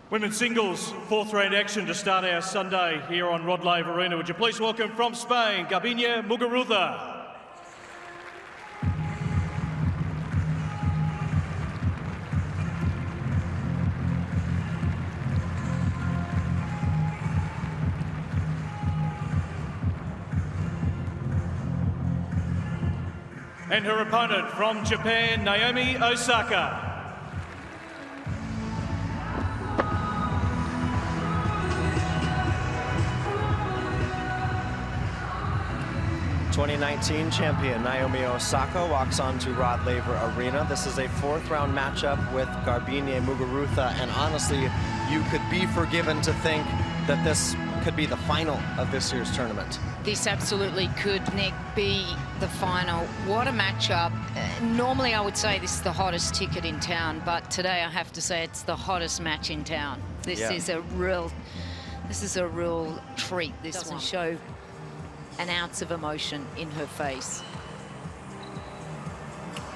Women's singles, fourth round action to start our Sunday here on Rod Laver Arena. Would you please welcome from Spain, Garbine Muguruza. And her opponent from Japan, Naomi Osaka. 2019 champion Naomi Osaka walks onto Rod Laver Arena. This is a fourth-round matchup with Garbine Muguruza, and honestly, you could be forgiven to think that this could be the final of this year's tournament. This absolutely could, Nick, be the final. What a matchup. Normally, I would say this is the hottest ticket in town, but today I have to say it's the hottest match in town. This is a real treat. This doesn't show an ounce of emotion in her face.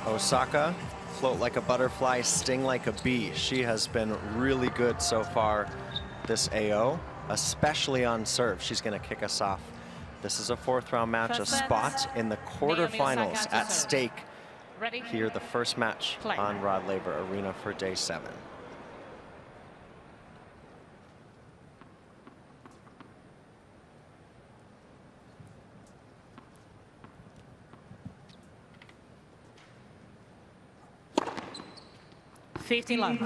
Osaka, float like a butterfly, sting like a bee. She has been really good so far this AO, especially on serve. She's going to kick us off. This is a fourth-round match, a spot in the quarterfinals at stake. Here, the first match on Rod Laver Arena for day 7. Love.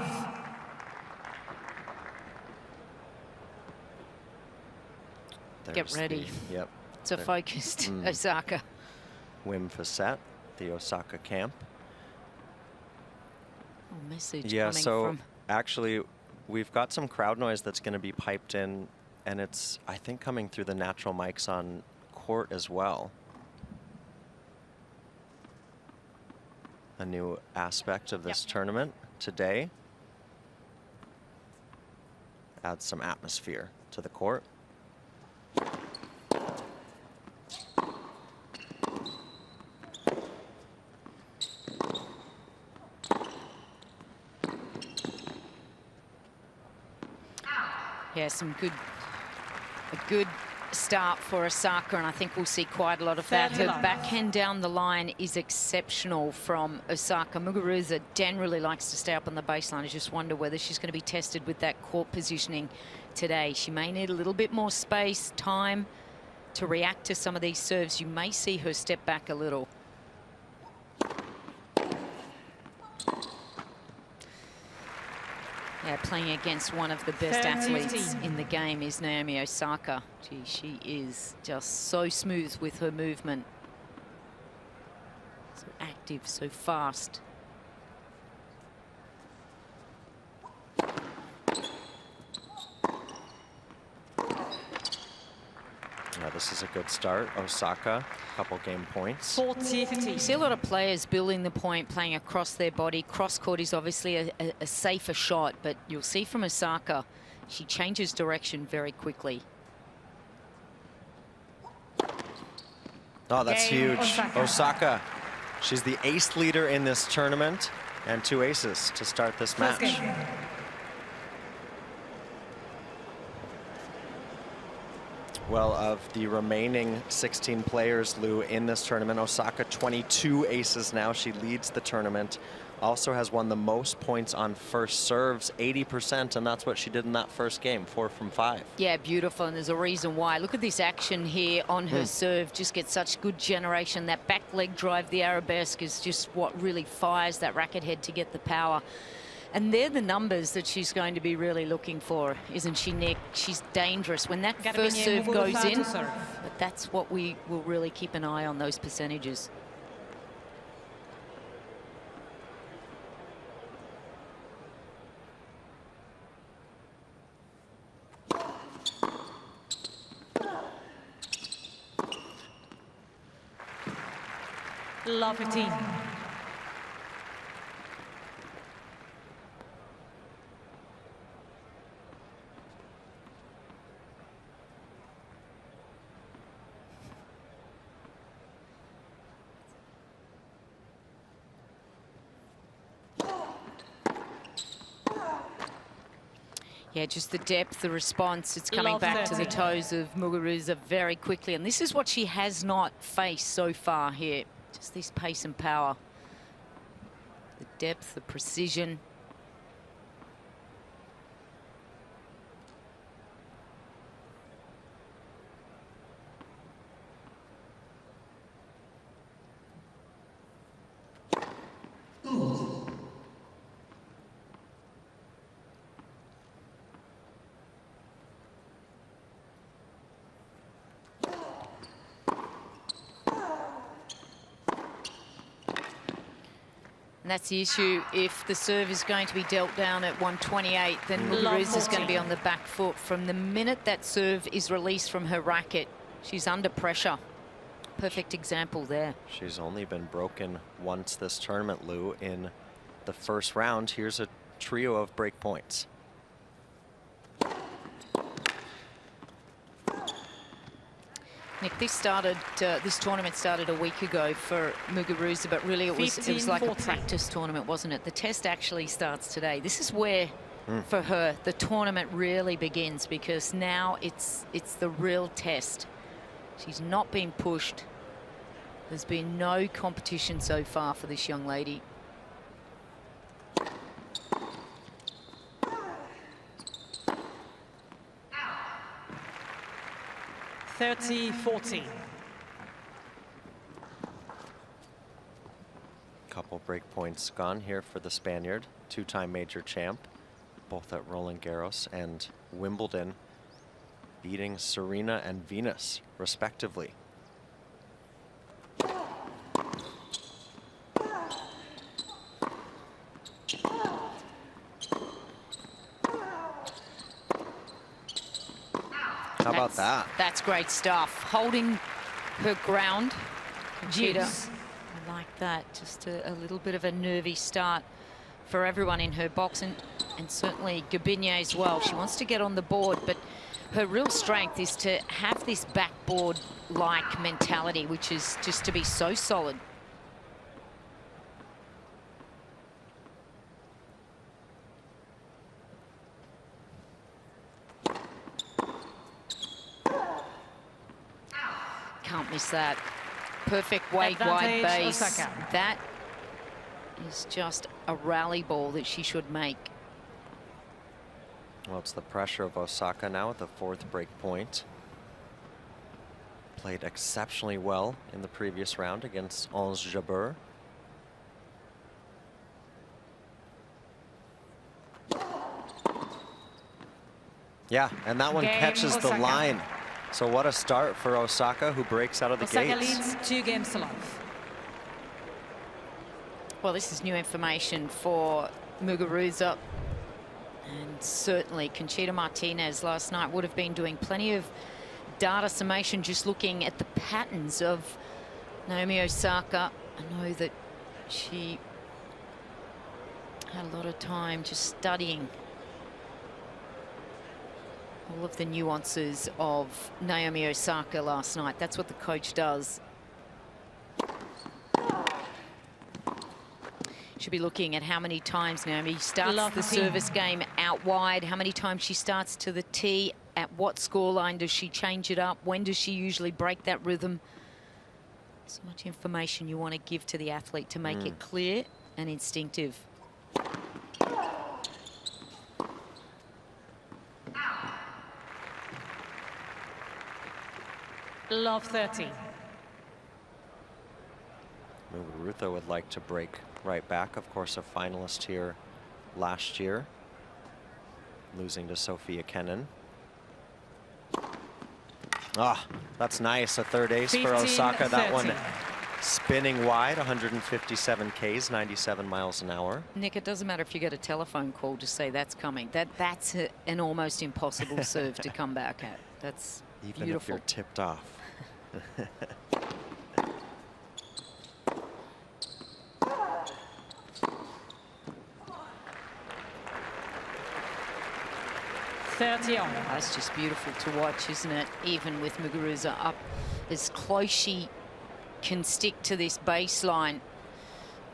Get ready. Yep. It's a focused Osaka. Wim Facet, the Osaka camp. Oh, message yeah, coming so from... actually, we've got some crowd noise that's going to be piped in, and it's, I think, coming through the natural mics on court as well. A new aspect of this tournament today. Adds some atmosphere to the court. Yeah, a good start for Osaka, and I think we'll see quite a lot of that. Her backhand down the line is exceptional from Osaka. Muguruza generally likes to stay up on the baseline. I just wonder whether she's going to be tested with that court positioning today. She may need a little bit more space, time to react to some of these serves. You may see her step back a little. Yeah, playing against one of the best athletes in the game is Naomi Osaka. Gee, she is just so smooth with her movement. So active, so fast. This is a good start. Osaka, couple game points. 40-50. You see a lot of players building the point, playing across their body. Cross court is obviously a safer shot, but you'll see from Osaka, she changes direction very quickly. Oh, that's huge. Osaka, she's the ace leader in this tournament, and 2 aces to start this match. Well, of the remaining 16 players, Lou, in this tournament, Osaka 22 aces now. She leads the tournament. Also has won the most points on first serves, 80%, and that's what she did in that first game, 4 from 5. Yeah, beautiful, and there's a reason why. Look at this action here on her serve. Just gets such good generation. That back leg drive, the arabesque, is just what really fires that racket head to get the power. And they're the numbers that she's going to be really looking for, isn't she, Nick? She's dangerous when that first serve goes in. But that's what we will really keep an eye on, those percentages. Love 15. Yeah, just the depth, the response. It's coming back to the toes of Muguruza very quickly. And this is what she has not faced so far here. Just this pace and power. The depth, the precision. And that's the issue. If the serve is going to be dealt down at 128, then Muguruza is going to be on the back foot. From the minute that serve is released from her racket, she's under pressure. Perfect example there. She's only been broken once this tournament, Lou, in the first round. Here's a trio of break points. Nick, this tournament started a week ago for Muguruza, but really it was like a practice tournament, wasn't it? The test actually starts today. This is where, for her, the tournament really begins, because now it's the real test. She's not been pushed. There's been no competition so far for this young lady. 30-14. Couple break points gone here for the Spaniard, two-time major champ, both at Roland Garros and Wimbledon, beating Serena and Venus, respectively. How about that? That's great stuff. Holding her ground. Conchita, I like that. Just a little bit of a nervy start for everyone in her box, and certainly Garbine as well. She wants to get on the board, but her real strength is to have this backboard-like mentality, which is just to be so solid. Can't miss that. Perfect weight, wide base. Osaka. That is just a rally ball that she should make. Well, it's the pressure of Osaka now at the fourth break point. Played exceptionally well in the previous round against Ons Jabeur. Yeah, and that one catches the line. So what a start for Osaka, who breaks out of the gates. Osaka leads 2 games to love. Well, this is new information for Muguruza. And certainly Conchita Martinez last night would have been doing plenty of data summation, just looking at the patterns of Naomi Osaka. I know that she had a lot of time just studying all of the nuances of Naomi Osaka last night. That's what the coach does. Should be looking at how many times Naomi starts the service game out wide, how many times she starts to the tee, at what scoreline does she change it up, when does she usually break that rhythm. So much information you want to give to the athlete to make it clear and instinctive. Love 30. Muguruza would like to break right back. Of course, a finalist here last year, losing to Sofia Kenin. Ah, that's nice. A third ace for Osaka. That one spinning wide, 157 Ks, 97 miles an hour. Nick, it doesn't matter if you get a telephone call, just say that's coming. That's an almost impossible serve to come back at. That's even beautiful. If you're tipped off. That's just beautiful to watch, isn't it? Even with Muguruza up as close she can stick to this baseline.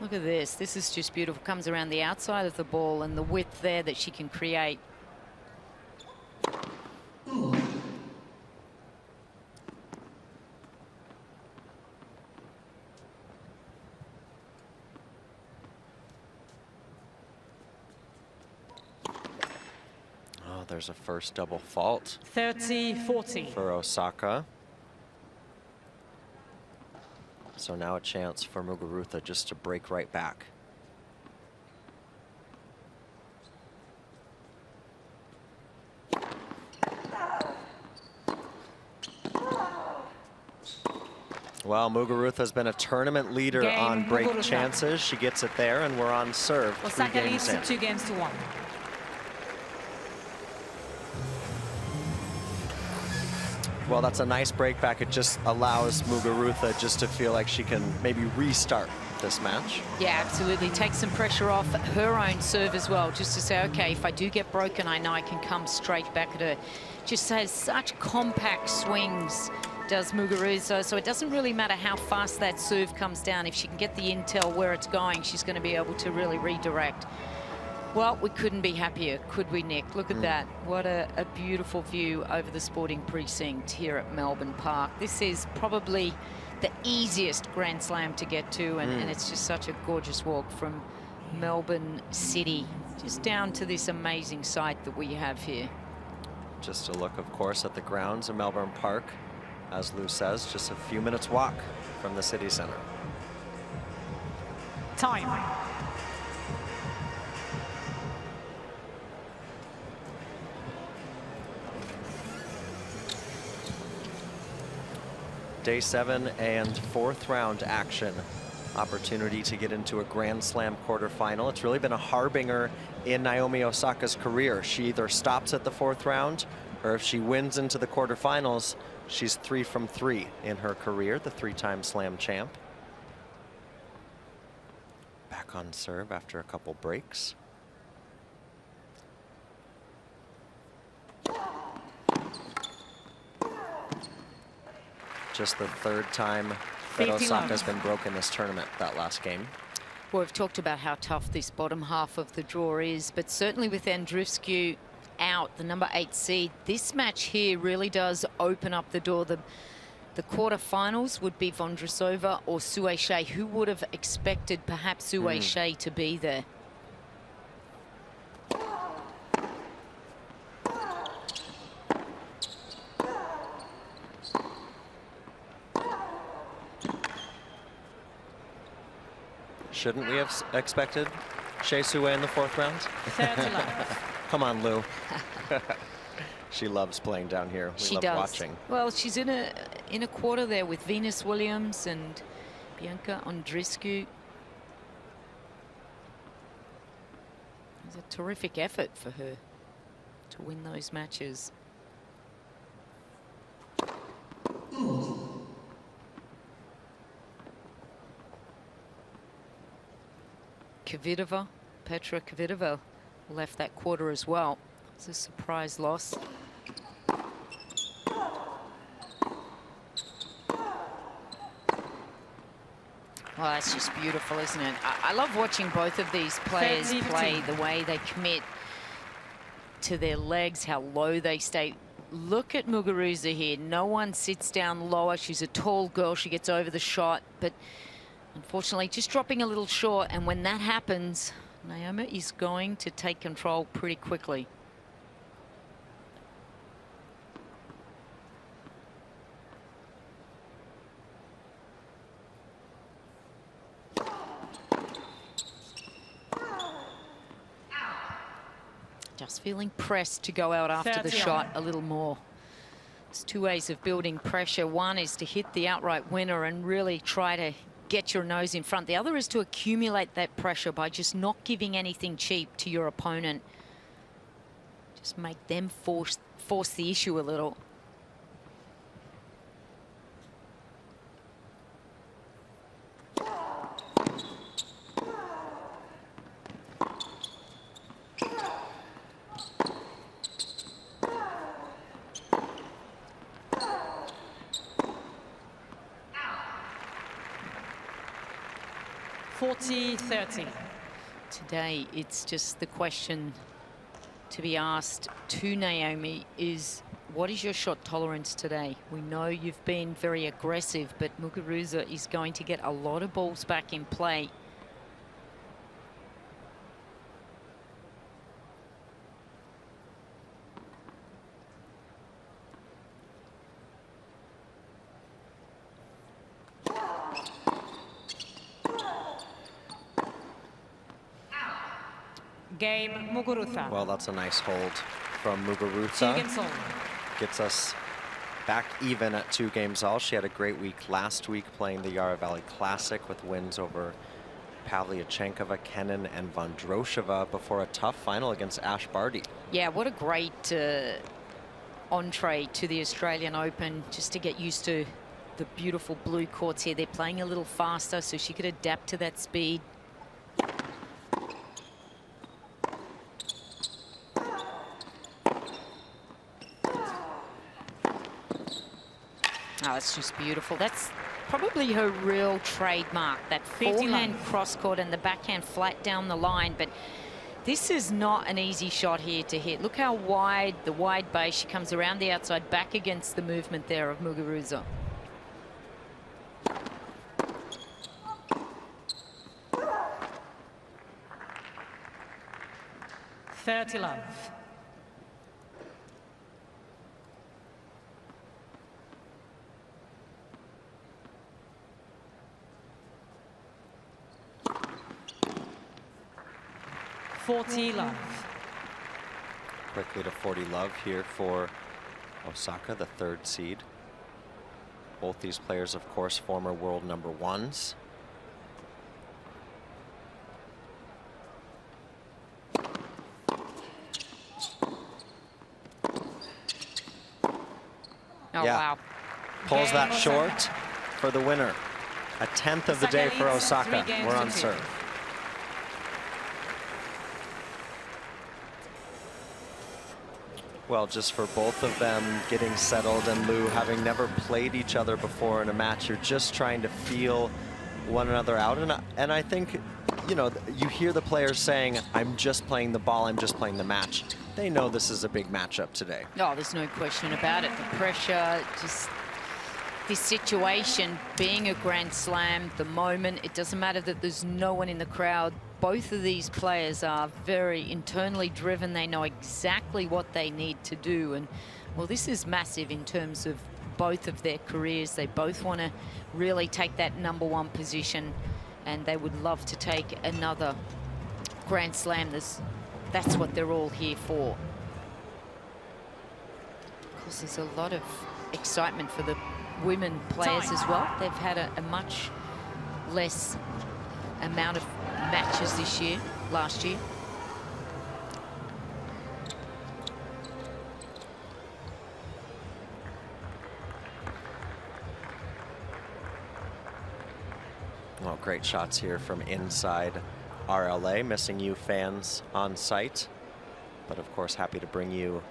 Look at this. This is just beautiful. Comes around the outside of the ball, and the width there that she can create. there's a first double fault 30-40. for Osaka. So now a chance for Muguruza just to break right back. Well, Muguruza's been a tournament leader Game on break Muguruza. chances. She gets it there, and we're on serve. Osaka 3 leads games in. 2-1. Well, that's a nice break back. It just allows Muguruza just to feel like she can maybe restart this match. Yeah, absolutely. Take some pressure off her own serve as well, just to say, okay, if I do get broken, I know I can come straight back at her. Just has such compact swings, does Muguruza, so it doesn't really matter how fast that serve comes down. If she can get the intel where it's going, she's going to be able to really redirect. Well, we couldn't be happier, could we, Nick? Look at that. What a beautiful view over the sporting precinct here at Melbourne Park. This is probably the easiest Grand Slam to get to, and it's just such a gorgeous walk from Melbourne City just down to this amazing site that we have here. Just a look, of course, at the grounds of Melbourne Park. As Lou says, just a few minutes walk from the city center. Time. Day 7 and 4th round action. Opportunity to get into a Grand Slam quarterfinal. It's really been a harbinger in Naomi Osaka's career. She either stops at the 4th round, or if she wins into the quarterfinals, she's 3 from 3 in her career, the 3-time Slam champ. Back on serve after a couple breaks. Just the 3rd time that Osaka's been broken this tournament, that last game. Well, we've talked about how tough this bottom half of the draw is, but certainly with Andreescu out, the number 8 seed, this match here really does open up the door. The quarterfinals would be Vondrousova or Sue Shea. Who would have expected perhaps Sue Shea to be there? Shouldn't we have expected Shea Sue in the 4th round? 30 love. Come on, Lou. She loves playing down here. We love watching. Well, she's in a quarter there with Venus Williams and Bianca Andreescu. It was a terrific effort for her to win those matches. Kvitova, Petra Kvitova left that quarter as well. It's a surprise loss. Well, that's just beautiful, isn't it? I love watching both of these players play, the way they commit to their legs, how low they stay. Look at Muguruza here. No one sits down lower. She's a tall girl. She gets over the shot, but unfortunately just dropping a little short. And when that happens, Naomi is going to take control pretty quickly. Just feeling pressed to go out after the shot a little more. There's 2 ways of building pressure. One is to hit the outright winner and really try to get your nose in front. The other is to accumulate that pressure by just not giving anything cheap to your opponent. Just make them force the issue a little. Today, it's just the question to be asked to Naomi is, what is your shot tolerance today? We know you've been very aggressive, but Muguruza is going to get a lot of balls back in play. Game Muguruza. Well, that's a nice hold from 2 Muguruza. games all. Gets us back even at 2 games all. She had a great week last week playing the Yarra Valley Classic with wins over Pavlyuchenkova, Kenin, and Vondroshova before a tough final against Ash Barty. Yeah, what a great entree to the Australian Open, just to get used to the beautiful blue courts here. They're playing a little faster, so she could adapt to that speed. Oh, that's just beautiful. That's probably her real trademark, that forehand cross-court and the backhand flat down the line. But this is not an easy shot here to hit. Look how wide, the wide base. She comes around the outside, back against the movement there of Muguruza. Thirty love. Love. Quickly to 40 love here for Osaka, the 3rd seed. Both these players, of course, former world #1s. Oh, wow. Pulls that Game short for the winner. A 10th of the day for Osaka. We're on serve. Well, just for both of them getting settled, and Lou, having never played each other before in a match, you're just trying to feel one another out. And I think, you know, you hear the players saying, I'm just playing the ball, I'm just playing the match. They know this is a big matchup today. Oh, there's no question about it. The pressure, just this situation being a Grand Slam, the moment, it doesn't matter that there's no one in the crowd. Both of these players are very internally driven. They know exactly what they need to do. And, well, this is massive in terms of both of their careers. They both want to really take that #1 position, and they would love to take another Grand Slam. That's what they're all here for. Of course, there's a lot of excitement for the women players as well. They've had a much less amount of matches this year, last year. Well, great shots here from inside RLA. Missing you fans on site, but of course happy to bring you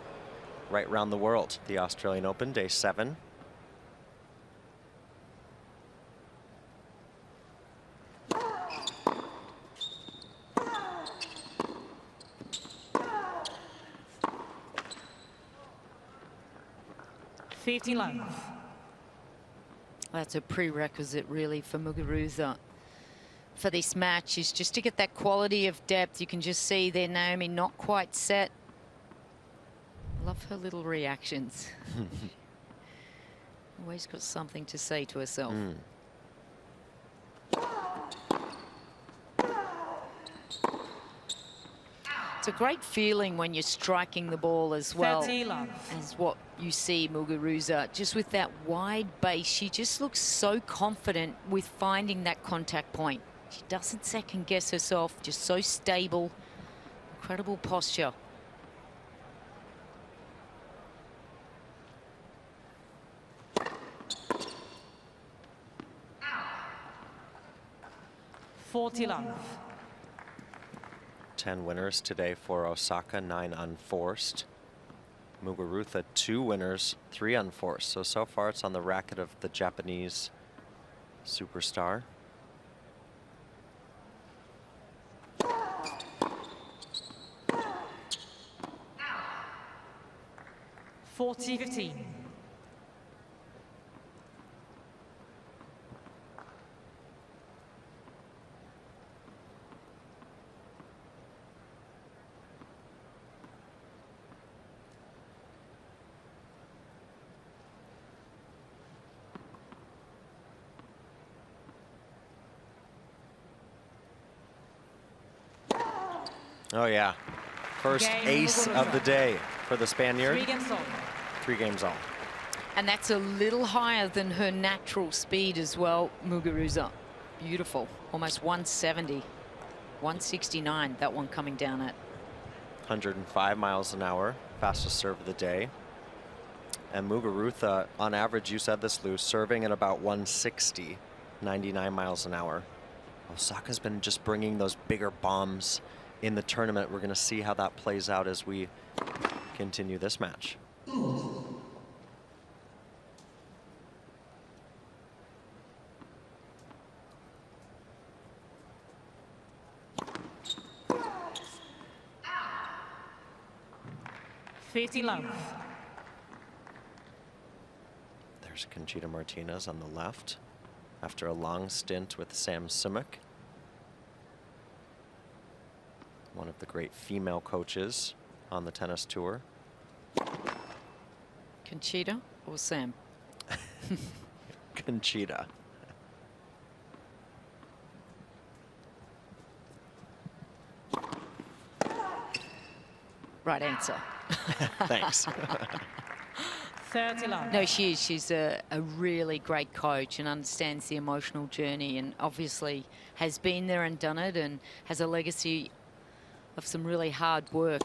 right around the world. The Australian Open, day 7. Love. That's a prerequisite really for Muguruza for this match, is just to get that quality of depth. You can just see there Naomi not quite set. Love her little reactions. Always got something to say to herself. It's a great feeling when you're striking the ball as well as what you see Muguruza. Just with that wide base, she just looks so confident with finding that contact point. She doesn't second guess herself, just so stable, incredible posture. Love. 10 winners today for Osaka, 9 unforced. Muguruza, 2 winners, 3 unforced. So far it's on the racket of the Japanese superstar. $40-15. Oh, yeah. First Game ace Muguruza. of the day for the Spaniard. 3 games all. 3 games all. And that's a little higher than her natural speed as well, Muguruza. Beautiful. Almost 170. 169, that one coming down at. 105 miles an hour, fastest serve of the day. And Muguruza, on average, you said this, Lou, serving at about 160, 99 miles an hour. Osaka's been just bringing those bigger bombs in the tournament. We're going to see how that plays out as we continue this match. Love. There's Conchita Martinez on the left after a long stint with Sam Simic, one of the great female coaches on the tennis tour. Conchita or Sam? Conchita. Right answer. Thanks. 30 love. No, she is. She's a really great coach and understands the emotional journey, and obviously has been there and done it, and has a legacy of some really hard work.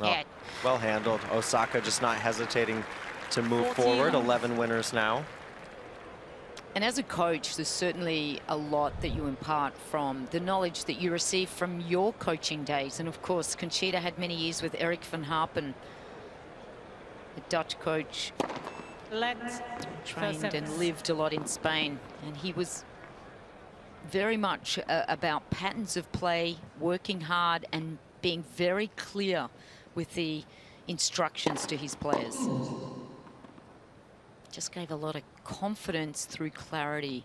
Oh, well handled. Osaka just not hesitating to move 14. forward. 11 winners now. And as a coach, there's certainly a lot that you impart from the knowledge that you receive from your coaching days. And of course, Conchita had many years with Eric van Harpen, the Dutch coach, trained and lived a lot in Spain. And he was very much about patterns of play, working hard and being very clear with the instructions to his players. Just gave a lot of confidence through clarity.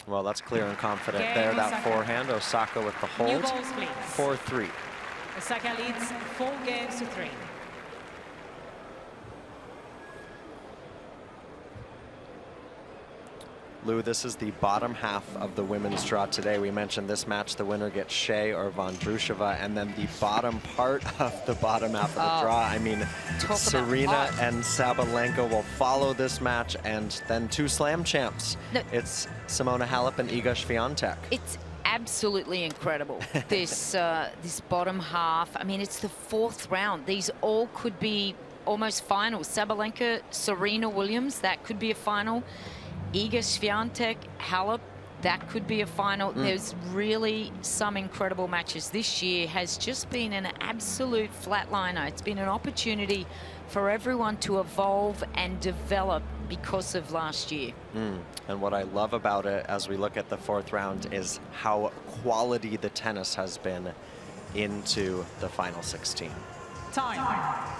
Well, that's clear and confident Game there. That Osaka. forehand, Osaka with the New hold. balls, please. 4-3. Osaka leads 4 games to 3. Lou, this is the bottom half of the women's draw today. We mentioned this match, the winner gets Shea or Vondrushova, and then the bottom part of the bottom half of the draw. I mean, Serena and Sabalenka will follow this match, and then 2 slam champs. No. It's Simona Halep and Iga Swiatek. It's absolutely incredible, this this bottom half. I mean, it's the 4th round. These all could be almost finals. Sabalenka, Serena Williams, that could be a final. Iga Swiatek, Halep, that could be a final. There's really some incredible matches. This year has just been an absolute flatliner. It's been an opportunity for everyone to evolve and develop because of last year. And what I love about it as we look at the 4th round is how quality the tennis has been into the final 16. Time.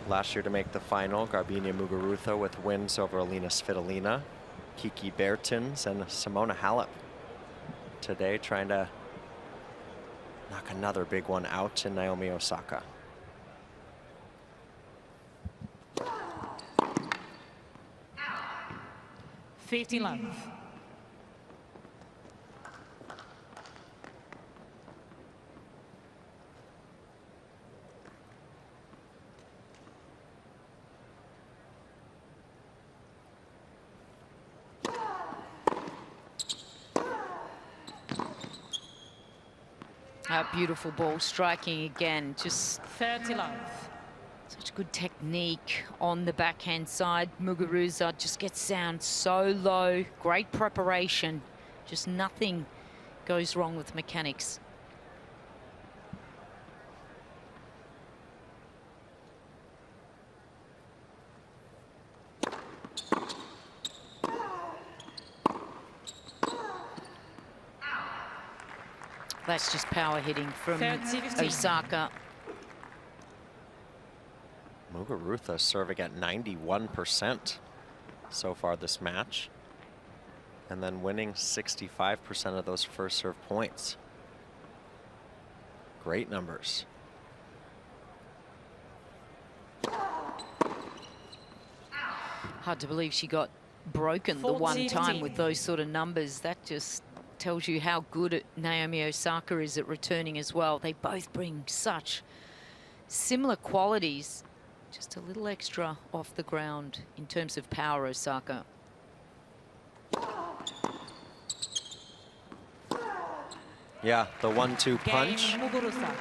Last year to make the final, Garbine Muguruza with wins over Alina Svitolina, Kiki Bertens, and Simona Halep. Today trying to knock another big one out in Naomi Osaka. Love. Beautiful ball striking again. Just 30 love. such good technique on the backhand side. Muguruza just gets down so low. Great preparation. Just nothing goes wrong with mechanics. That's just power hitting from 30-15. Osaka. Muguruza serving at 91% so far this match, and then winning 65% of those first serve points. Great numbers. Hard to believe she got broken the one time with those sort of numbers. That just tells you how good Naomi Osaka is at returning as well. They both bring such similar qualities, just a little extra off the ground in terms of power, Osaka. Yeah, the 1-2 punch. Muguruza.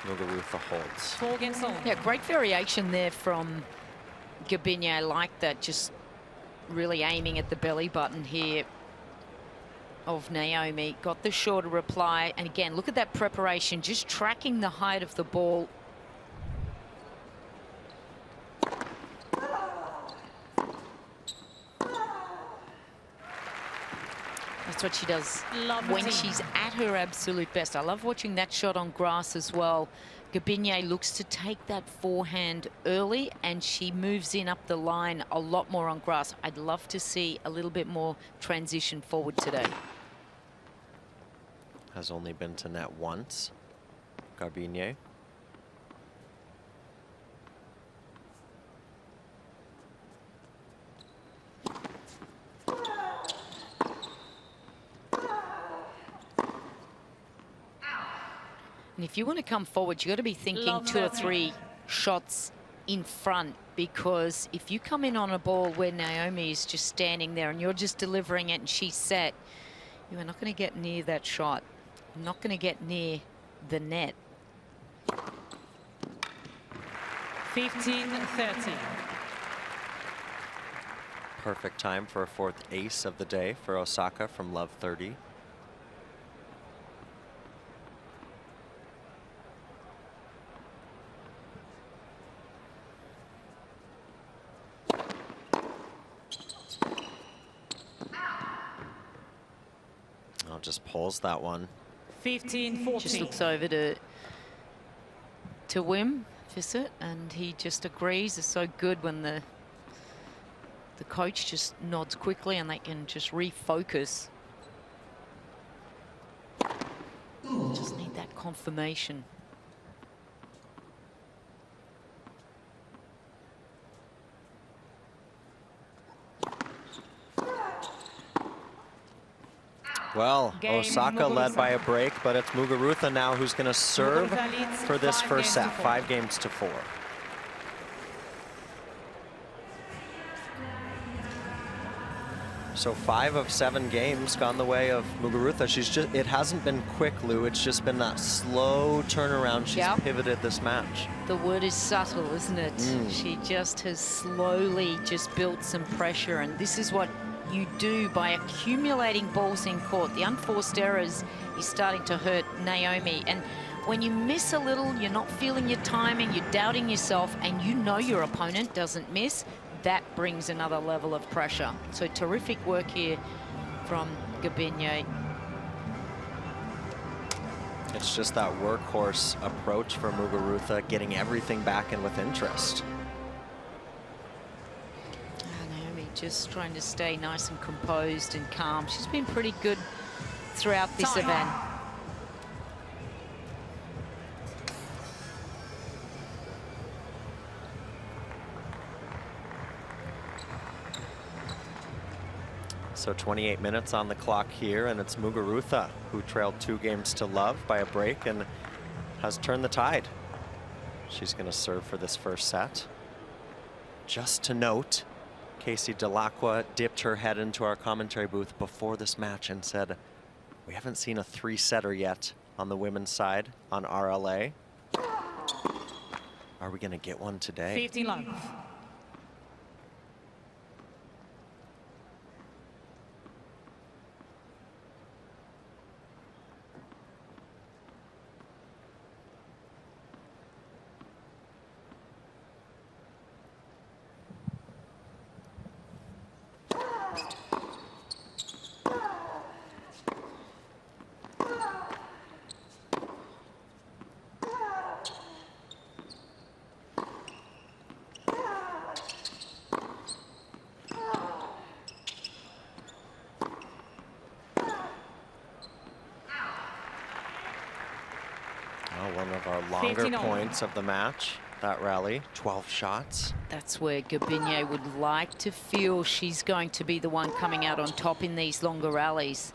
Muguruza holds. 4 games on. Yeah, great variation there from Garbine. I like that, just really aiming at the belly button here of Naomi. Got the shorter reply, and again, look at that preparation, just tracking the height of the ball. That's what she does when she's at her absolute best. I love watching that shot on grass as well. Garbine looks to take that forehand early, and she moves in up the line a lot more on grass. I'd love to see a little bit more transition forward today. Has only been to net once, Garbine. And if you want to come forward, you've got to be thinking 2 or 3 shots in front, because if you come in on a ball where Naomi is just standing there and you're just delivering it and she's set, you are not going to get near that shot. You're not going to get near the net. 15-13. Perfect time for a 4th ace of the day for Osaka from Love 30. Just pulls that one. 15-14. Just looks over to Wim Fissett, and he just agrees. It's so good when the coach just nods quickly and they can just refocus. Just need that confirmation. Well, Game Osaka Muguruza. led by a break, but it's Muguruza now who's going to serve Muguruza leads for this 5 first games set, to 4. 5 games to 4. So 5 of 7 games gone the way of Muguruza. It hasn't been quick, Lou. It's just been that slow turnaround. She's pivoted this match. The word is subtle, isn't it? She just has slowly just built some pressure, and this is what you do by accumulating balls in court. The unforced errors is starting to hurt Naomi, and when you miss a little, you're not feeling your timing, you're doubting yourself, and you know your opponent doesn't miss, that brings another level of pressure. So terrific work here from Garbine. It's just that workhorse approach for Muguruza, getting everything back in with interest. Just trying to stay nice and composed and calm. She's been pretty good throughout this event. So 28 minutes on the clock here, and it's Muguruza who trailed 2 games to love by a break and has turned the tide. She's going to serve for this first set. Just to note, Casey Delacqua dipped her head into our commentary booth before this match and said, we haven't seen a 3-setter yet on the women's side on RLA. Are we going to get one today? 15 love. Now one of our longer 15 all. points of the match, that rally, 12 shots. That's where Garbine would like to feel she's going to be the one coming out on top in these longer rallies.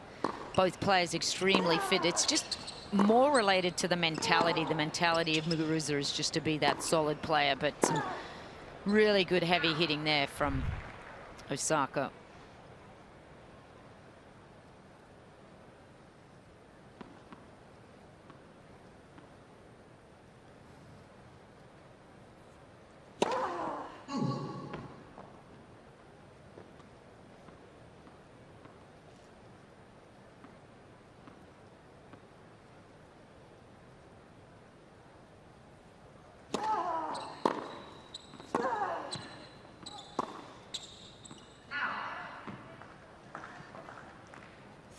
Both players extremely fit. It's just more related to the mentality. The mentality of Muguruza is just to be that solid player, but some really good heavy hitting there from Osaka.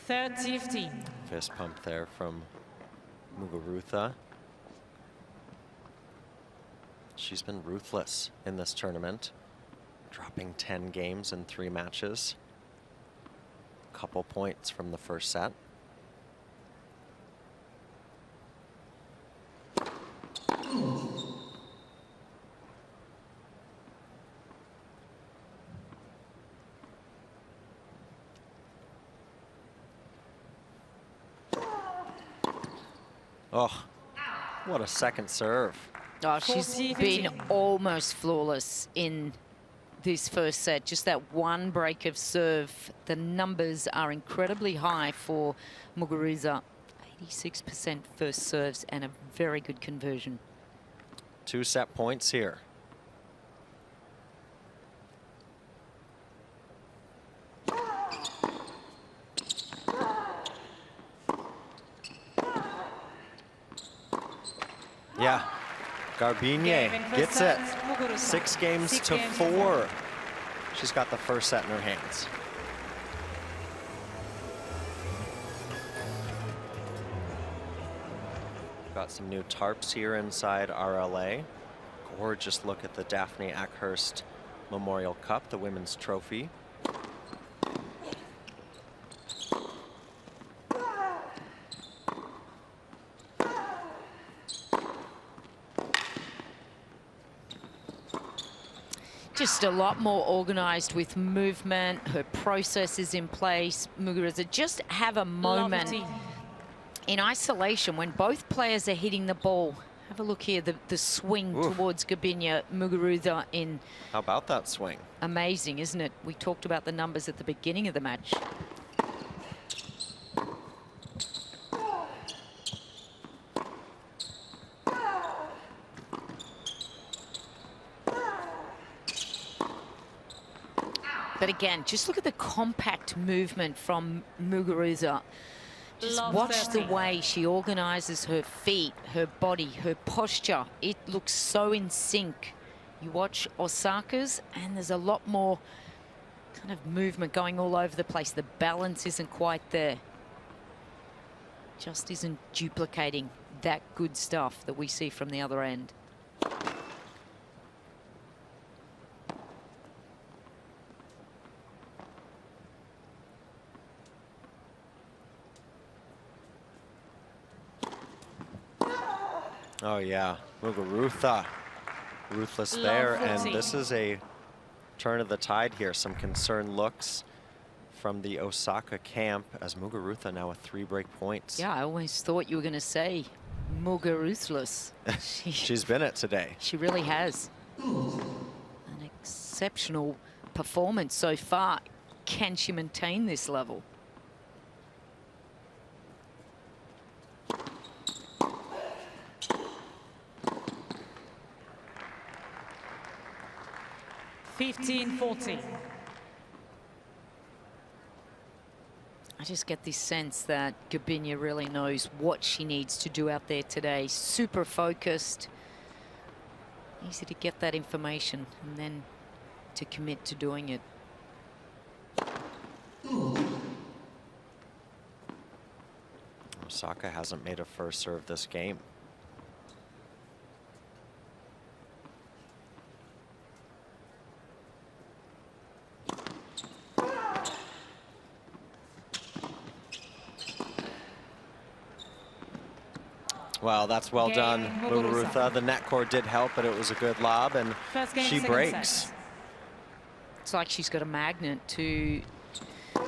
Third 15. Fist pump there from Muguruza. She's been ruthless in this tournament, dropping 10 games in 3 matches. Couple points from the first set. Oh, what a second serve. Oh, she's been almost flawless in this first set. Just that one break of serve. The numbers are incredibly high for Muguruza. 86% first serves and a very good conversion. 2 set points here. Yeah, Garbine gets it. 6 games to 4. She's got the first set in her hands. Got some new tarps here inside RLA. Gorgeous look at the Daphne Ackhurst Memorial Cup, the women's trophy. Just a lot more organized with movement. Her process is in place. Muguruza just have a moment in isolation when both players are hitting the ball. Have a look here, the swing towards Garbine Muguruza in. How about that swing? Amazing, isn't it? We talked about the numbers at the beginning of the match. But again, just look at the compact movement from Muguruza. Just watch the way she organizes her feet, her body, her posture. It looks so in sync. You watch Osaka's and there's a lot more kind of movement going all over the place. The balance isn't quite there. Just isn't duplicating that good stuff that we see from the other end. Oh yeah, Muguruza, ruthless there, and this is a turn of the tide here. Some concerned looks from the Osaka camp as Muguruza now with 3 break points. Yeah, I always thought you were going to say Muguruza. She's been it today. She really has. An exceptional performance so far. Can she maintain this level? (15-14). I just get this sense that Garbine really knows what she needs to do out there today. Super focused. Easy to get that information and then to commit to doing it. Osaka hasn't made a first serve this game. Well, that's well done, Muguruza. Muguruza. The net core did help, but it was a good lob, and First game, she second breaks. set. It's like she's got a magnet to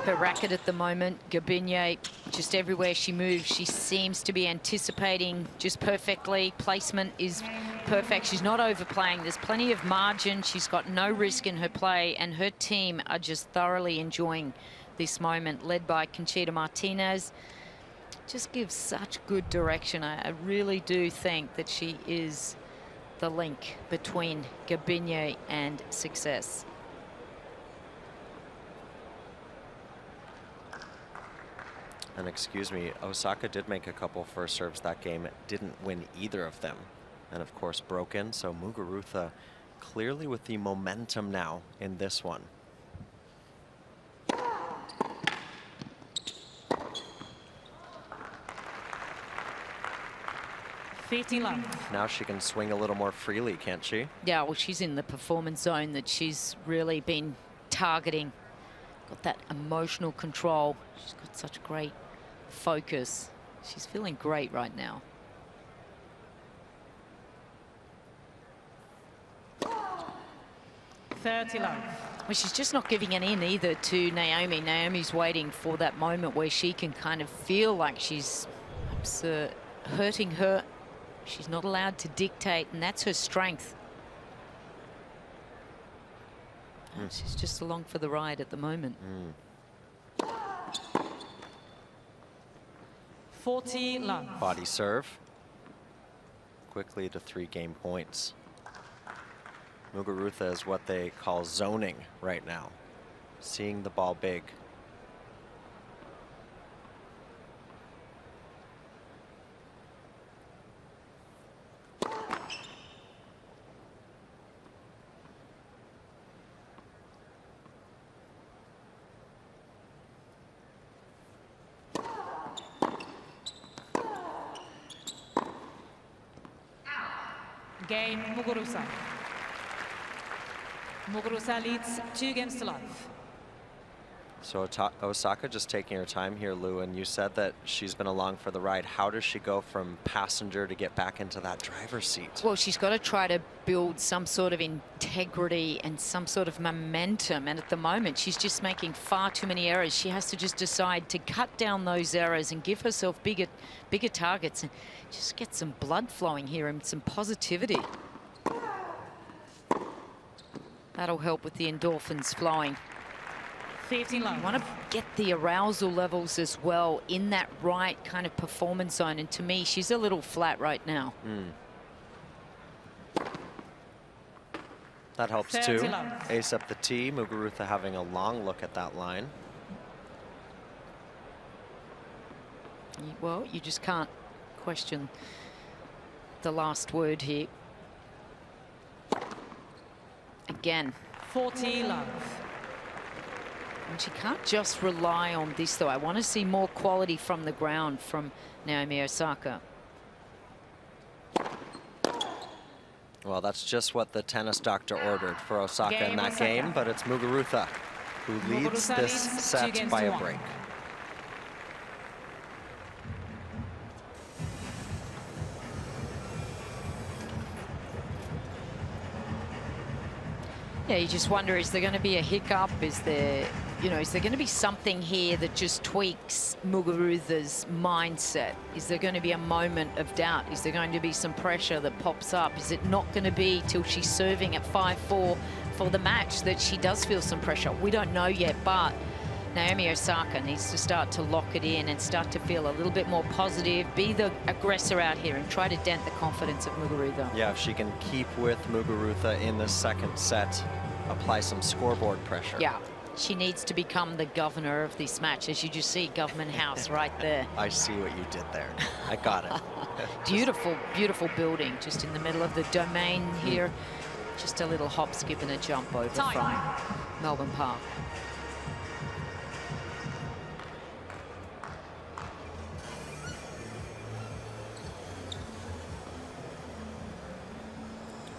her racket at the moment. Garbine, just everywhere she moves, she seems to be anticipating just perfectly. Placement is perfect. She's not overplaying. There's plenty of margin. She's got no risk in her play, and her team are just thoroughly enjoying this moment, led by Conchita Martinez. Just gives such good direction. I really do think that she is the link between Garbine and success. And excuse me, Osaka did make a couple first serves that game, didn't win either of them. And of course broken, so Muguruza clearly with the momentum now in this one. Now she can swing a little more freely, can't she? Yeah, well, she's in the performance zone that she's really been targeting. Got that emotional control. She's got such great focus. She's feeling great right now. Well, she's just not giving it in either to Naomi. Naomi's waiting for that moment where she can kind of feel like she's hurting her. She's not allowed to dictate, and that's her strength. She's just along for the ride at the moment. 40 love. Body serve. Quickly to 3 game points. Muguruza is what they call zoning right now. Seeing the ball big. Game Muguruza. Muguruza leads 2 games to love. So Osaka just taking her time here, Lou, and you said that she's been along for the ride. How does she go from passenger to get back into that driver's seat? Well, she's got to try to build some sort of integrity and some sort of momentum. And at the moment, she's just making far too many errors. She has to just decide to cut down those errors and give herself bigger targets and just get some blood flowing here and some positivity. That'll help with the endorphins flowing. 15 love. You want to get the arousal levels as well in that right kind of performance zone. And to me, she's a little flat right now. That helps too. Ace up the tee. Muguruza having a long look at that line. Well, you just can't question the last word here. Again. 40 love. And she can't just rely on this, though. I want to see more quality from the ground from Naomi Osaka. Well, that's just what the tennis doctor ordered for Osaka in that game, but it's Muguruza who leads this set by a break. Yeah, you just wonder, is there going to be a hiccup? Is there going to be something here that just tweaks Muguruza's mindset? Is there going to be a moment of doubt? Is there going to be some pressure that pops up? Is it not going to be till she's serving at 5-4 for the match that she does feel some pressure? We don't know yet, but Naomi Osaka needs to start to lock it in and start to feel a little bit more positive, be the aggressor out here and try to dent the confidence of Muguruza. Yeah, if she can keep with Muguruza in the second set, apply some scoreboard pressure. Yeah, she needs to become the governor of this match. As you just see, Government House right there. I see what you did there. I got it. Beautiful, beautiful building just in the middle of the domain here. Just a little hop, skip and a jump over from Melbourne Park.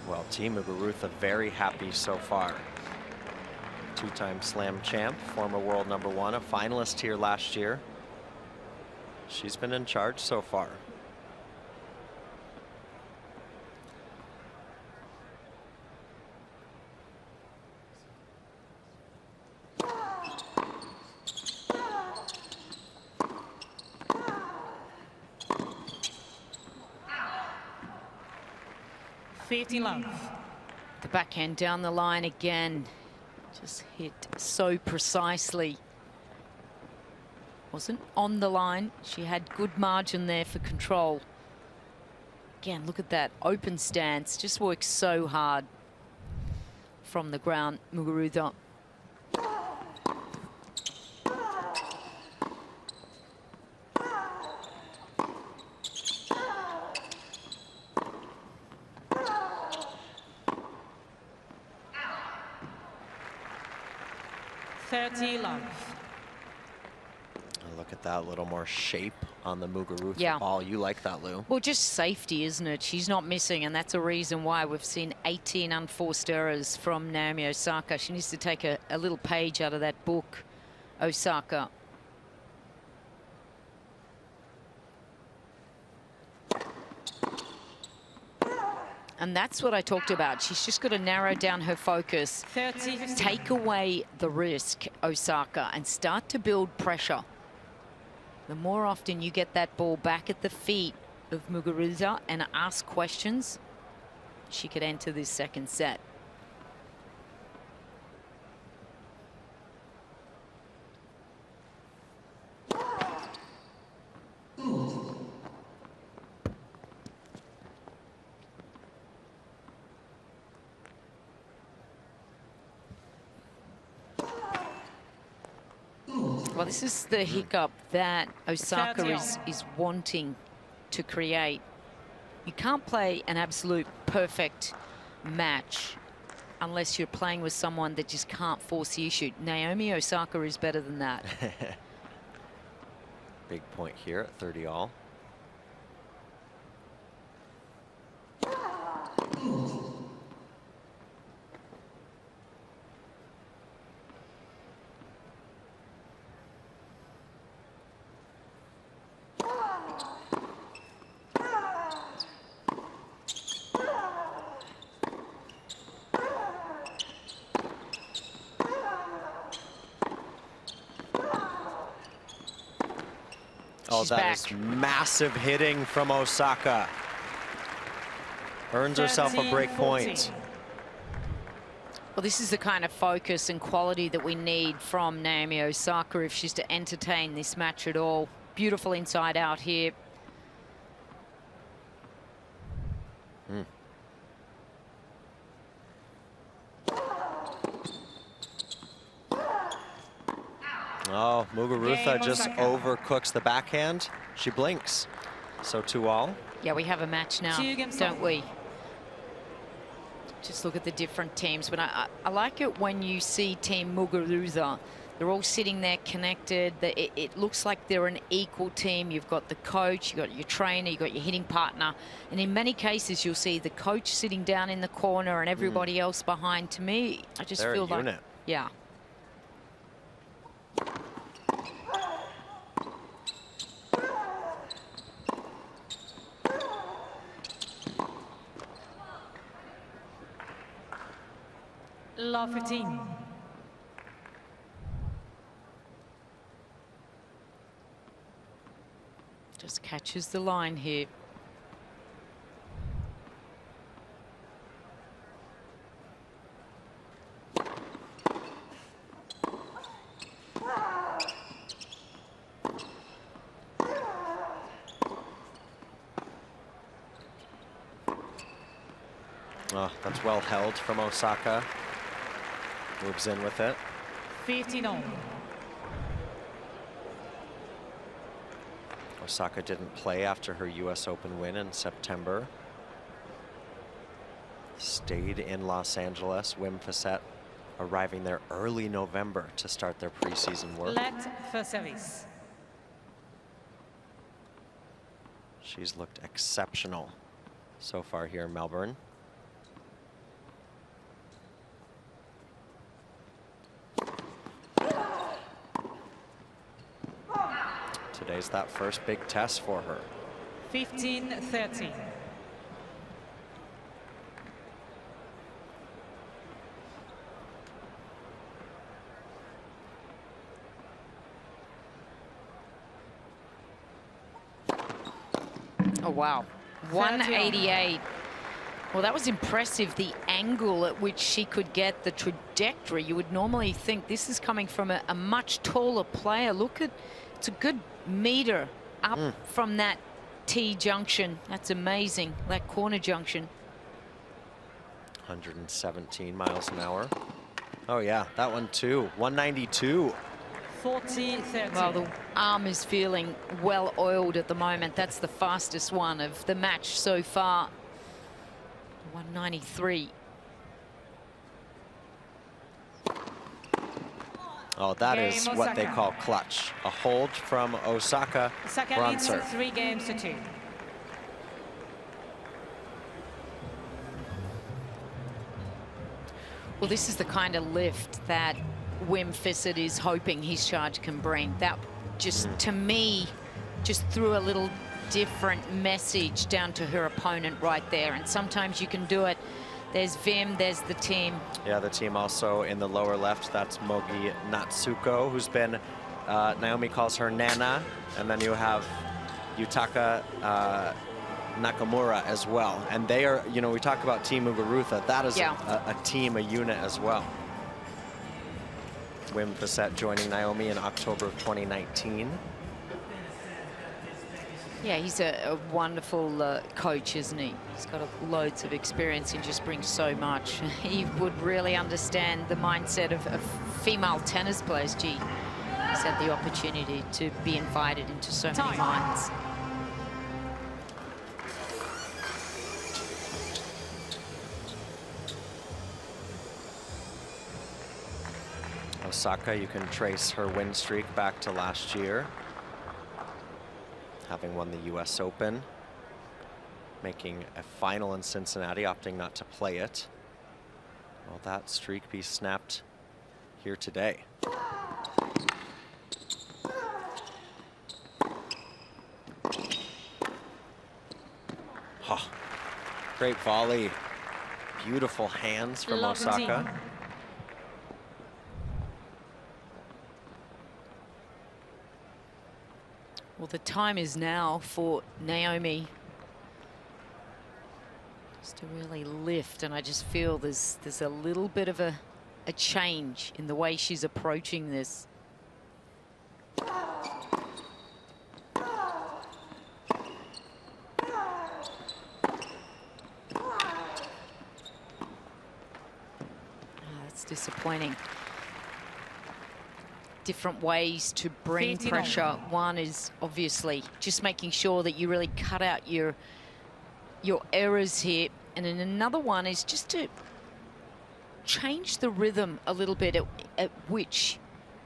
Well, Team Muguruza very happy so far. 2-time slam champ, former world #1, a finalist here last year. She's been in charge so far. 15 love. The backhand down the line again. Just hit so precisely. Wasn't on the line. She had good margin there for control. Again, look at that open stance. Just works so hard from the ground, Muguruza. Love. Look at that, a little more shape on the Muguruza ball. You like that, Lou? Well, just safety, isn't it? She's not missing, and that's a reason why we've seen 18 unforced errors from Naomi Osaka. She needs to take a little page out of that book, Osaka. And that's what I talked about. She's just got to narrow down her focus, take away the risk, Osaka, and start to build pressure. The more often you get that ball back at the feet of Muguruza and ask questions, she could enter this second set. Well, this is the hiccup that Osaka is wanting to create. You can't play an absolute perfect match unless you're playing with someone that just can't force the issue. Naomi Osaka is better than that. Big point here at 30 all. Oh, that is massive hitting from Osaka. Earns herself a break point. Well, this is the kind of focus and quality that we need from Naomi Osaka if she's to entertain this match at all. Beautiful inside out here. Oh, Muguruza just overcooks the backhand. She blinks. So 2-all. Yeah, we have a match now, don't we? Just look at the different teams. But I like it when you see Team Muguruza. They're all sitting there connected. It looks like they're an equal team. You've got the coach, you've got your trainer, you've got your hitting partner. And in many cases, you'll see the coach sitting down in the corner and everybody else behind. To me, I just feel like... unit. Yeah. Love 15. Just catches the line here. Oh, that's well held from Osaka. Moves in with it. 15-all. Osaka didn't play after her US Open win in September. Stayed in Los Angeles. Wim Fissette arriving there early November to start their preseason work. Let for service. She's looked exceptional so far here in Melbourne. Today's that first big test for her. 15-13. Oh, wow. 188. Well, that was impressive, the angle at which she could get the trajectory. You would normally think this is coming from a much taller player. Look at, it's a good meter up from that T junction. That's amazing, that corner junction. 117 miles an hour. Oh yeah, that one too. 192. 40-30. Well, the arm is feeling well oiled at the moment. That's the fastest one of the match so far. 193. Oh, that is what they call clutch. A hold from Osaka. Osaka on leads serve. 3-2. Well, this is the kind of lift that Wim Fissett is hoping his charge can bring. That just, to me, just threw a little different message down to her opponent right there. And sometimes you can do it. There's Wim, there's the team. Yeah, the team also in the lower left, that's Mogi Natsuko, who's been, Naomi calls her Nana. And then you have Yutaka Nakamura as well. And they are, you know, we talk about Team Muguruza. That is a team, a unit as well. Wim Fissett joining Naomi in October of 2019. Yeah, he's a wonderful coach, isn't he? He's got loads of experience and just brings so much. He would really understand the mindset of female tennis players. Gee, he's had the opportunity to be invited into so many minds. Osaka, you can trace her win streak back to last year, having won the US Open, making a final in Cincinnati, opting not to play it. Will that streak be snapped here today? Oh, great volley. Beautiful hands from Osaka. Well, the time is now for Naomi just to really lift, and I just feel there's a little bit of a change in the way she's approaching this. That's disappointing. Different ways to bring pressure. One is obviously just making sure that you really cut out your errors here, and then another one is just to change the rhythm a little bit at which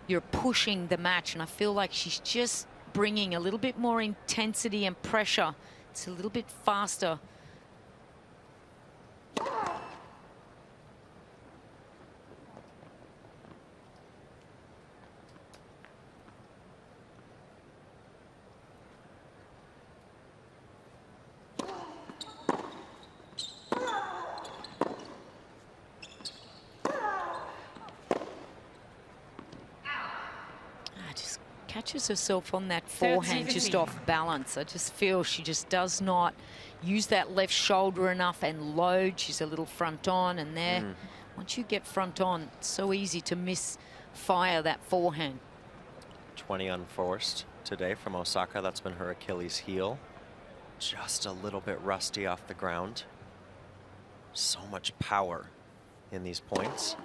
you're pushing the match. And I feel like she's just bringing a little bit more intensity and pressure. It's a little bit faster. Catches herself on that forehand just off balance. I just feel she just does not use that left shoulder enough and load. She's a little front on, and there, once you get front on, it's so easy to misfire that forehand. 20 unforced today from Osaka. That's been her Achilles heel. Just a little bit rusty off the ground. So much power in these points.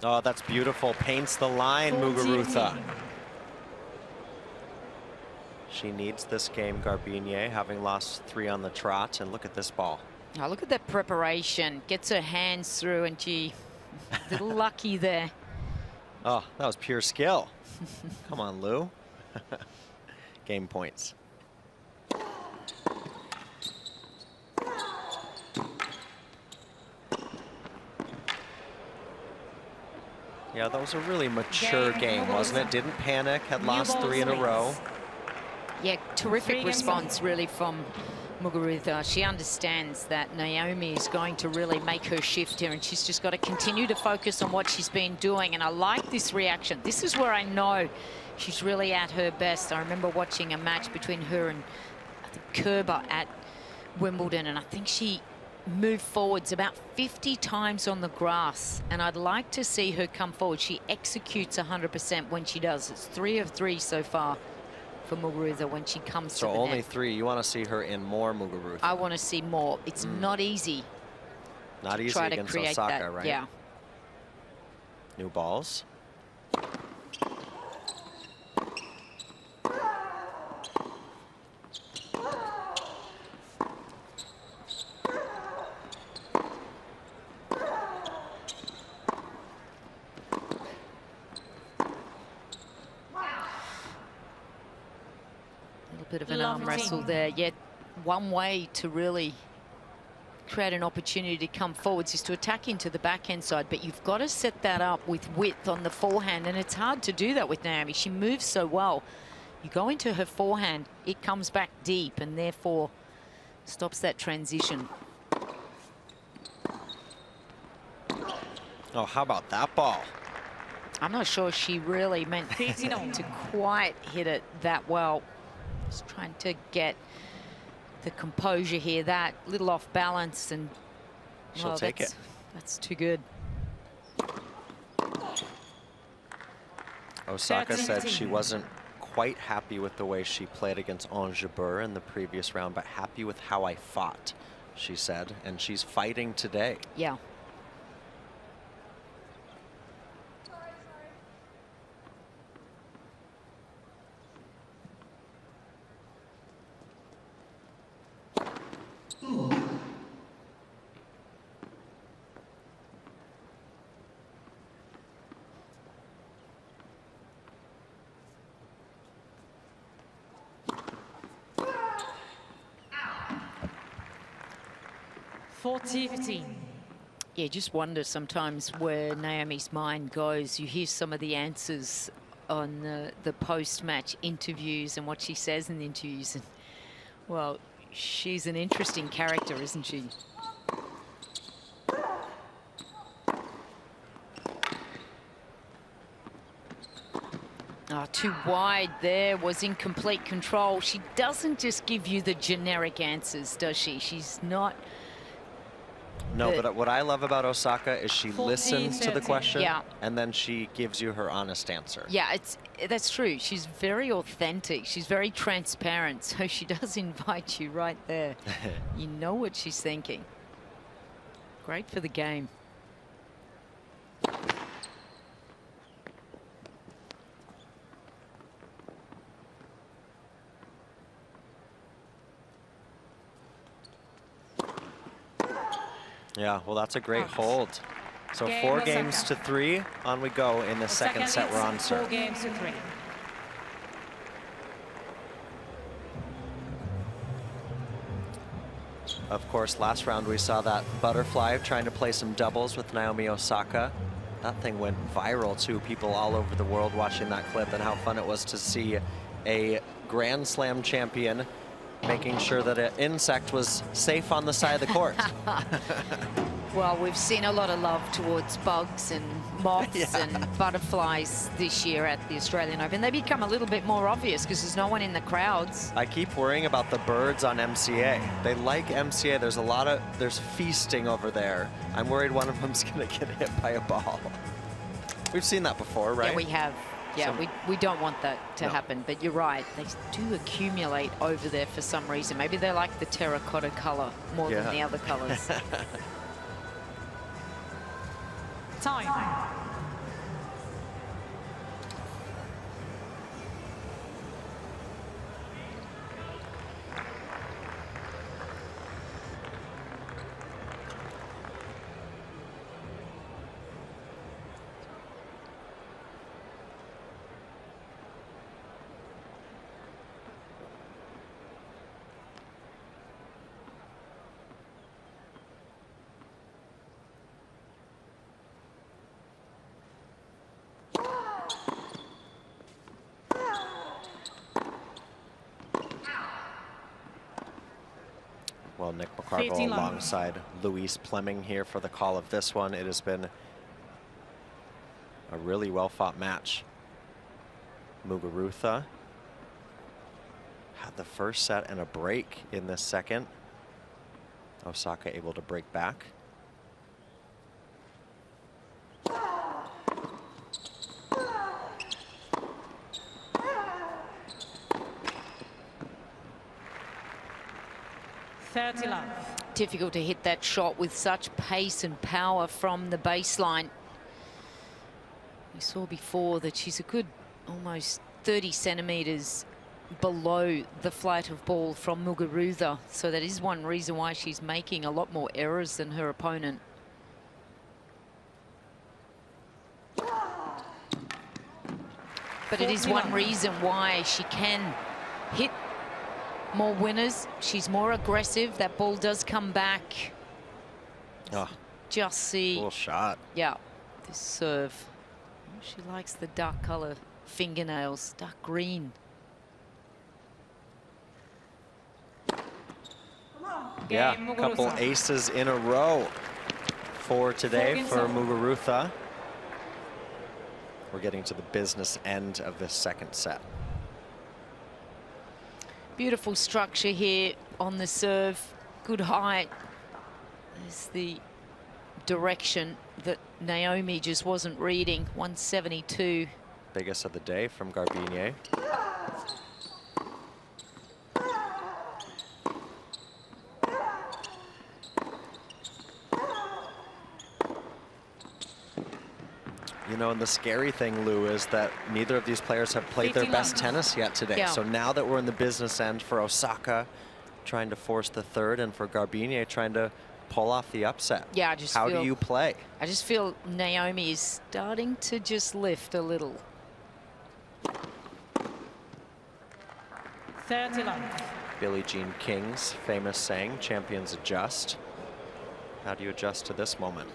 Oh, that's beautiful. Paints the line, Muguruza. She needs this game, Garbine, having lost 3 on the trot. And look at this ball. Oh, look at that preparation. Gets her hands through, and gee, a little lucky there. Oh, that was pure skill. Come on, Lou. Game points. Yeah, that was a really mature game, wasn't it? Didn't panic, had lost 3 in a row. Yeah, terrific response really from Muguruza. She understands that Naomi is going to really make her shift here, and she's just got to continue to focus on what she's been doing. And I like this reaction. This is where I know She's really at her best. I remember watching a match between her and I think Kerber at Wimbledon, and I think she moved forwards about 50 times on the grass, and I'd like to see her come forward. She executes 100% when she does. It's 3 of 3 so far for Muguruza when she comes to the net. So only 3. You want to see her in more Muguruza? I want to see more. It's not easy. Not easy try to against create Osaka, that. right? Yeah. New balls. Bit of an arm wrestle there. Yet one way to really create an opportunity to come forwards is to attack into the backhand side, but you've got to set that up with width on the forehand, and it's hard to do that with Naomi. She moves so well. You go into her forehand, it comes back deep and therefore stops that transition. Oh, how about that ball? I'm not sure she really meant to quite hit it that well. Just trying to get the composure here. That little off balance, and she'll take it. That's too good. Osaka said she wasn't quite happy with the way she played against Anjabur in the previous round, but happy with how I fought, she said, and she's fighting today. Yeah. Yeah, just wonder sometimes where Naomi's mind goes. You hear some of the answers on the post-match interviews and what she says in the interviews. And, well, she's an interesting character, isn't she? Oh, too wide there, was in complete control. She doesn't just give you the generic answers, does she? She's not... No, but what I love about Osaka is she listens to the question, and then she gives you her honest answer. Yeah, that's true. She's very authentic. She's very transparent, so she does invite you right there. You know what she's thinking. Great for the game. Yeah, well, that's a great hold. So 4 games to 3. On we go in the second set. We're on serve. 4 games to 3. Of course, last round we saw that butterfly trying to play some doubles with Naomi Osaka. That thing went viral too. People all over the world watching that clip, and how fun it was to see a Grand Slam champion making sure that an insect was safe on the side of the court. Well, we've seen a lot of love towards bugs and moths and butterflies this year at the Australian Open. They become a little bit more obvious because there's no one in the crowds. I keep worrying about the birds on MCA. They like MCA. There's feasting over there. I'm worried one of them's going to get hit by a ball. We've seen that before, right? Yeah, we have. Yeah, we don't want that to happen, but you're right. They do accumulate over there for some reason. Maybe they like the terracotta color more than the other colors. Time. Well, Nick McCarville alongside Louise Plemming here for the call of this one. It has been a really well-fought match. Muguruza had the first set and a break in the second. Osaka able to break back. Difficult to hit that shot with such pace and power from the baseline. We saw before that she's a good almost 30 centimeters below the flight of ball from Muguruza, so that is one reason why she's making a lot more errors than her opponent. But it is one reason why she can hit more winners. She's more aggressive. That ball does come back. Oh, just see. Cool shot. Yeah, this serve. She likes the dark color fingernails, dark green. Yeah, a couple aces in a row for today for Muguruza. We're getting to the business end of this second set. Beautiful structure here on the serve. Good height. There's the direction that Naomi just wasn't reading. 172. Biggest of the day from Garbine. You know, and the scary thing, Lou, is that neither of these players have played their best tennis yet today. Yeah. So now that we're in the business end, for Osaka trying to force the third, and for Garbine trying to pull off the upset. Yeah, How do you play? I just feel Naomi is starting to just lift a little. 30 love. Billie Jean King's famous saying, champions adjust. How do you adjust to this moment?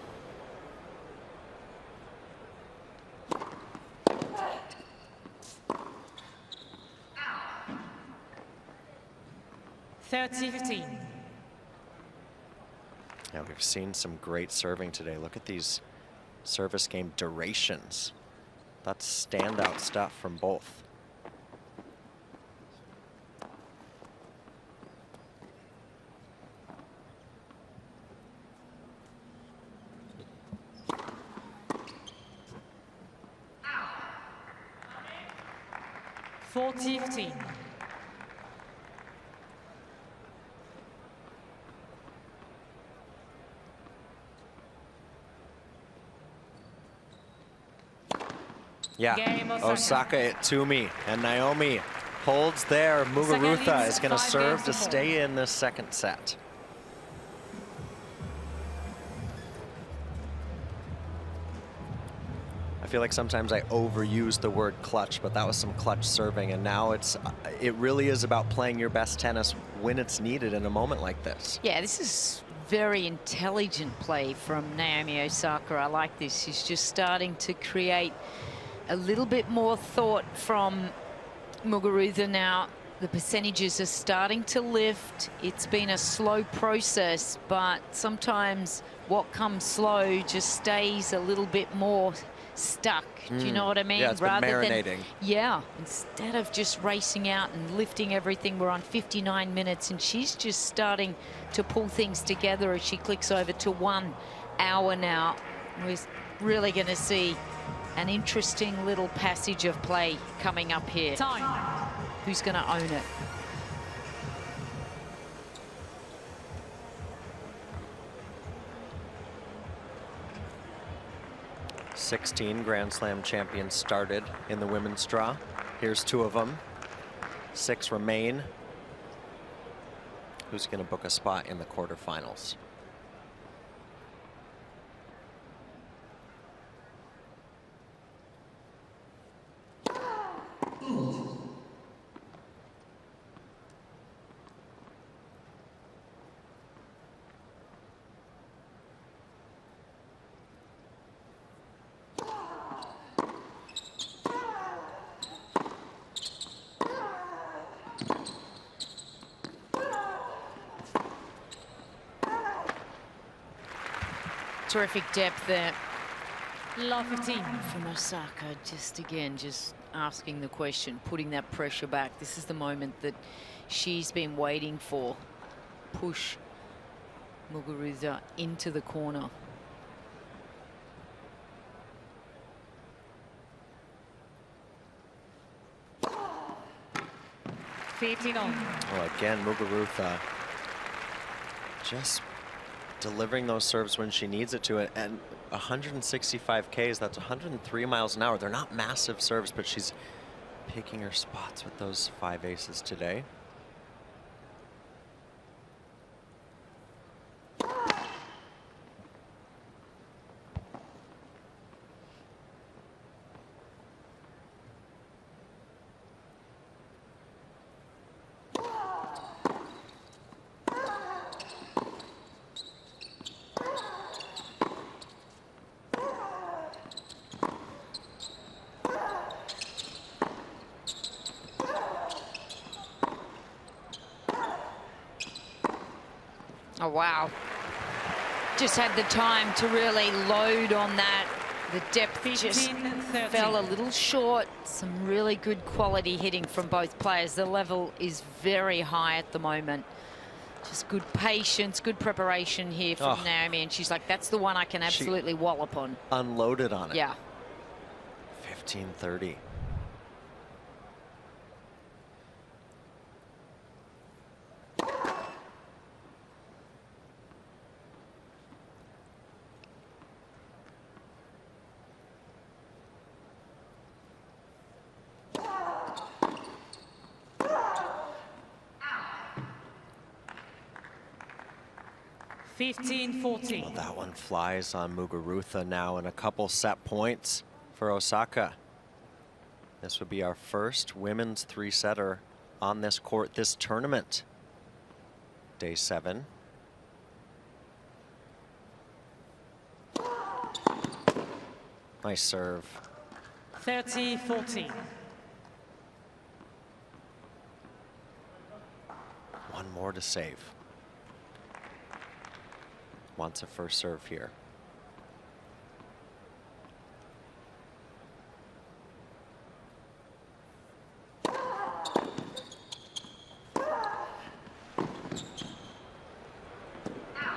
Yeah, we've seen some great serving today. Look at these service game durations. That's standout stuff from both. Yeah, Osaka it to me, and Naomi holds there. Muguruza is going to serve to stay in this second set. I feel like sometimes I overuse the word clutch, but that was some clutch serving, and now it really is about playing your best tennis when it's needed in a moment like this. Yeah, this is very intelligent play from Naomi Osaka. I like this. She's just starting to create a little bit more thought from Muguruza now. The percentages are starting to lift. It's been a slow process, but sometimes what comes slow just stays a little bit more stuck. Do you know what I mean? Yeah, it's been marinating. Instead of just racing out and lifting everything, we're on 59 minutes, and she's just starting to pull things together as she clicks over to 1 hour now. We're really going to see an interesting little passage of play coming up here. Time. Who's going to own it? "16 Grand Slam champions started in the women's draw. Here's 2 of them. 6 remain. Who's going to book a spot in the quarterfinals? Terrific depth there Love 15. from Osaka. Just again, just asking the question, putting that pressure back. This is the moment that she's been waiting for. Push Muguruza into the corner. Well, again, Muguruza just delivering those serves when she needs it to it. And 165 Ks, that's 103 miles an hour. They're not massive serves, but she's picking her spots with those 5 aces today. Oh, wow. Just had the time to really load on that. The depth just fell a little short. Some really good quality hitting from both players. The level is very high at the moment. Just good patience, good preparation here from Naomi. And she's like, that's the one I can absolutely wallop on. Unloaded on it. Yeah. 15-30. Well, that one flies on Muguruza now, and a couple set points for Osaka. This would be our first women's 3-setter on this court this tournament. Day 7. Nice serve. 30-14. One more to save. Wants a first serve here.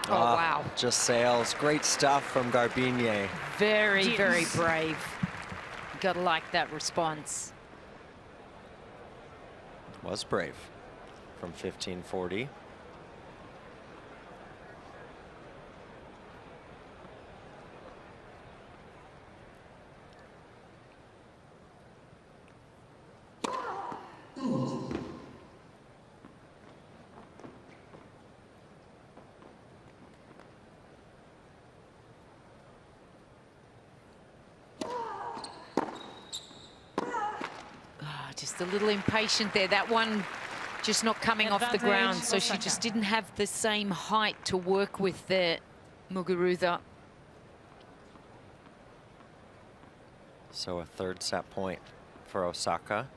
Oh, wow. Just sails. Great stuff from Garbine. Very, very brave. Gotta like that response. Was brave from 15-40. Just a little impatient there. That one just not coming off the ground, so she just didn't have the same height to work with there, Muguruza. So a third set point for Osaka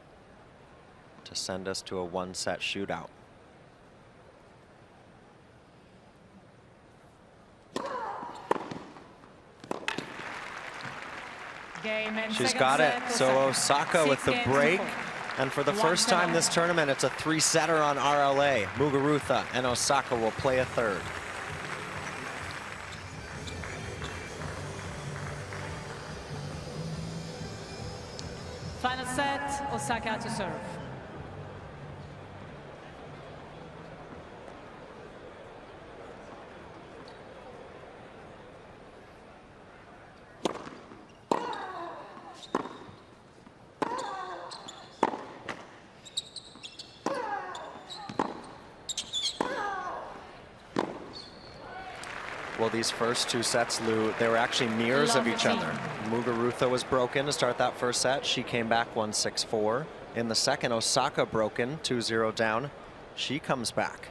to send us to a 1-set shootout. She's got it. So Osaka with the break. And for the first time this tournament, it's a 3-setter on RLA. Muguruza and Osaka will play a third. Final set, Osaka to serve. Well, these first 2 sets, Lou, they were actually mirrors of each other. Muguruza was broken to start that first set. She came back 1-6-4. In the second, Osaka broken, 2-0 down. She comes back.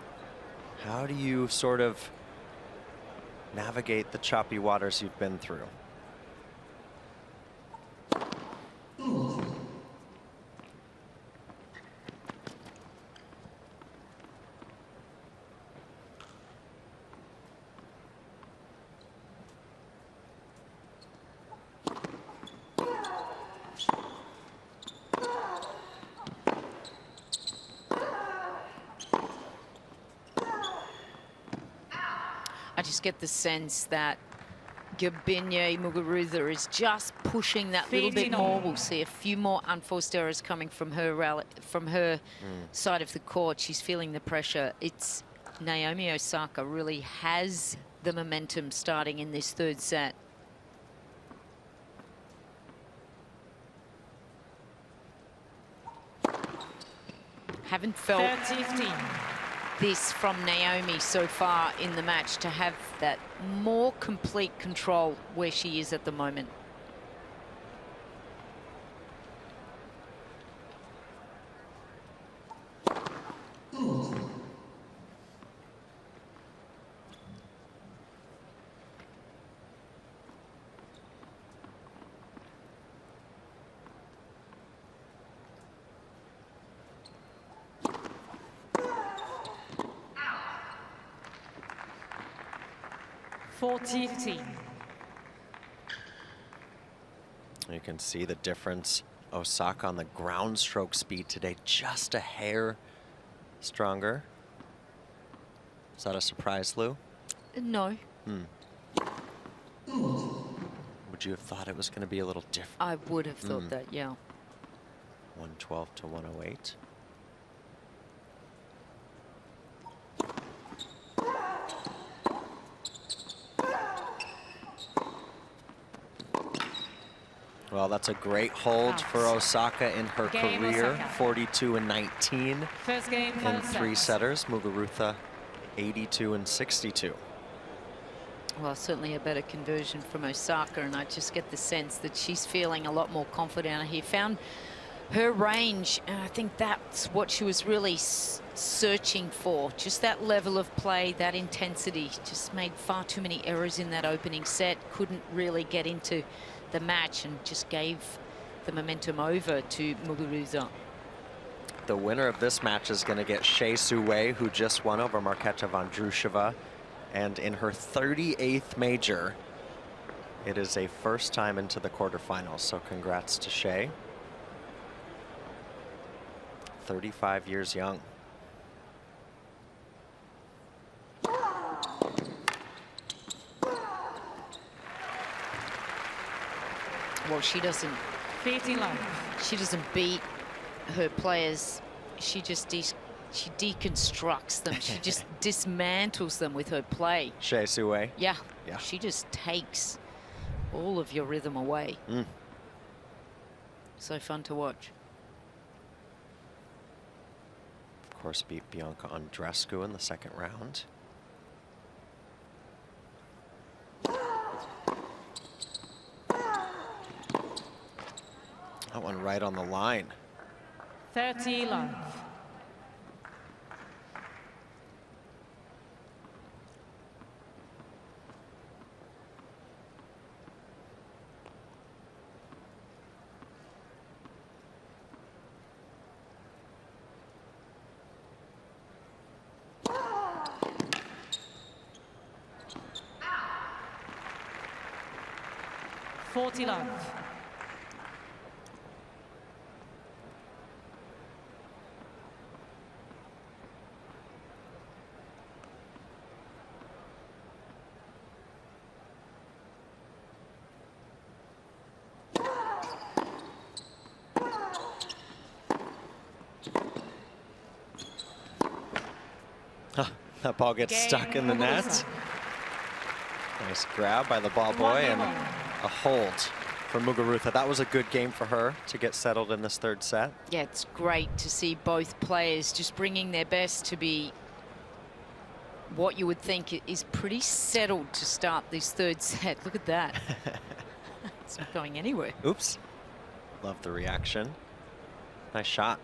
How do you sort of navigate the choppy waters you've been through? just get the sense that Garbine Muguruza is just pushing that little bit more. We'll see a few more unforced errors coming from her side of the court. She's feeling the pressure. It's Naomi Osaka really has the momentum starting in this third set. Haven't felt 30-15. this from Naomi so far in the match, to have that more complete control where she is at the moment. You can see the difference. Osaka on the ground stroke speed today, just a hair stronger. Is that a surprise, Lou? No. Would you have thought it was going to be a little different? I would have thought that, yeah. 112 to 108. Well, that's a great hold for Osaka in her career. 42 and 19 First game, in three setters. Muguruza 82 and 62. Well, certainly a better conversion from Osaka, and I just get the sense that she's feeling a lot more confident here. Found her range, and I think that's what she was really searching for. Just that level of play, that intensity. Just made far too many errors in that opening set. Couldn't really get into the match and just gave the momentum over to Muguruza. The winner of this match is going to get Shea Suwei, who just won over Marketa Vondrushova. And in her 38th major, it is a first time into the quarterfinals. So congrats to Shea. 35 years young. Well, she doesn't beat her players. She just she deconstructs them. She just dismantles them with her play. Shea Suwei. Yeah. She just takes all of your rhythm away. So fun to watch. Of course, beat Bianca Andreescu in the second round. That one right on the line. 30 love. Love. That ball gets stuck in the net. Nice grab by the ball boy and a hold for Muguruza. That was a good game for her to get settled in this third set. Yeah, it's great to see both players just bringing their best to be what you would think is pretty settled to start this third set. Look at that. It's not going anywhere. Oops. Love the reaction. Nice shot.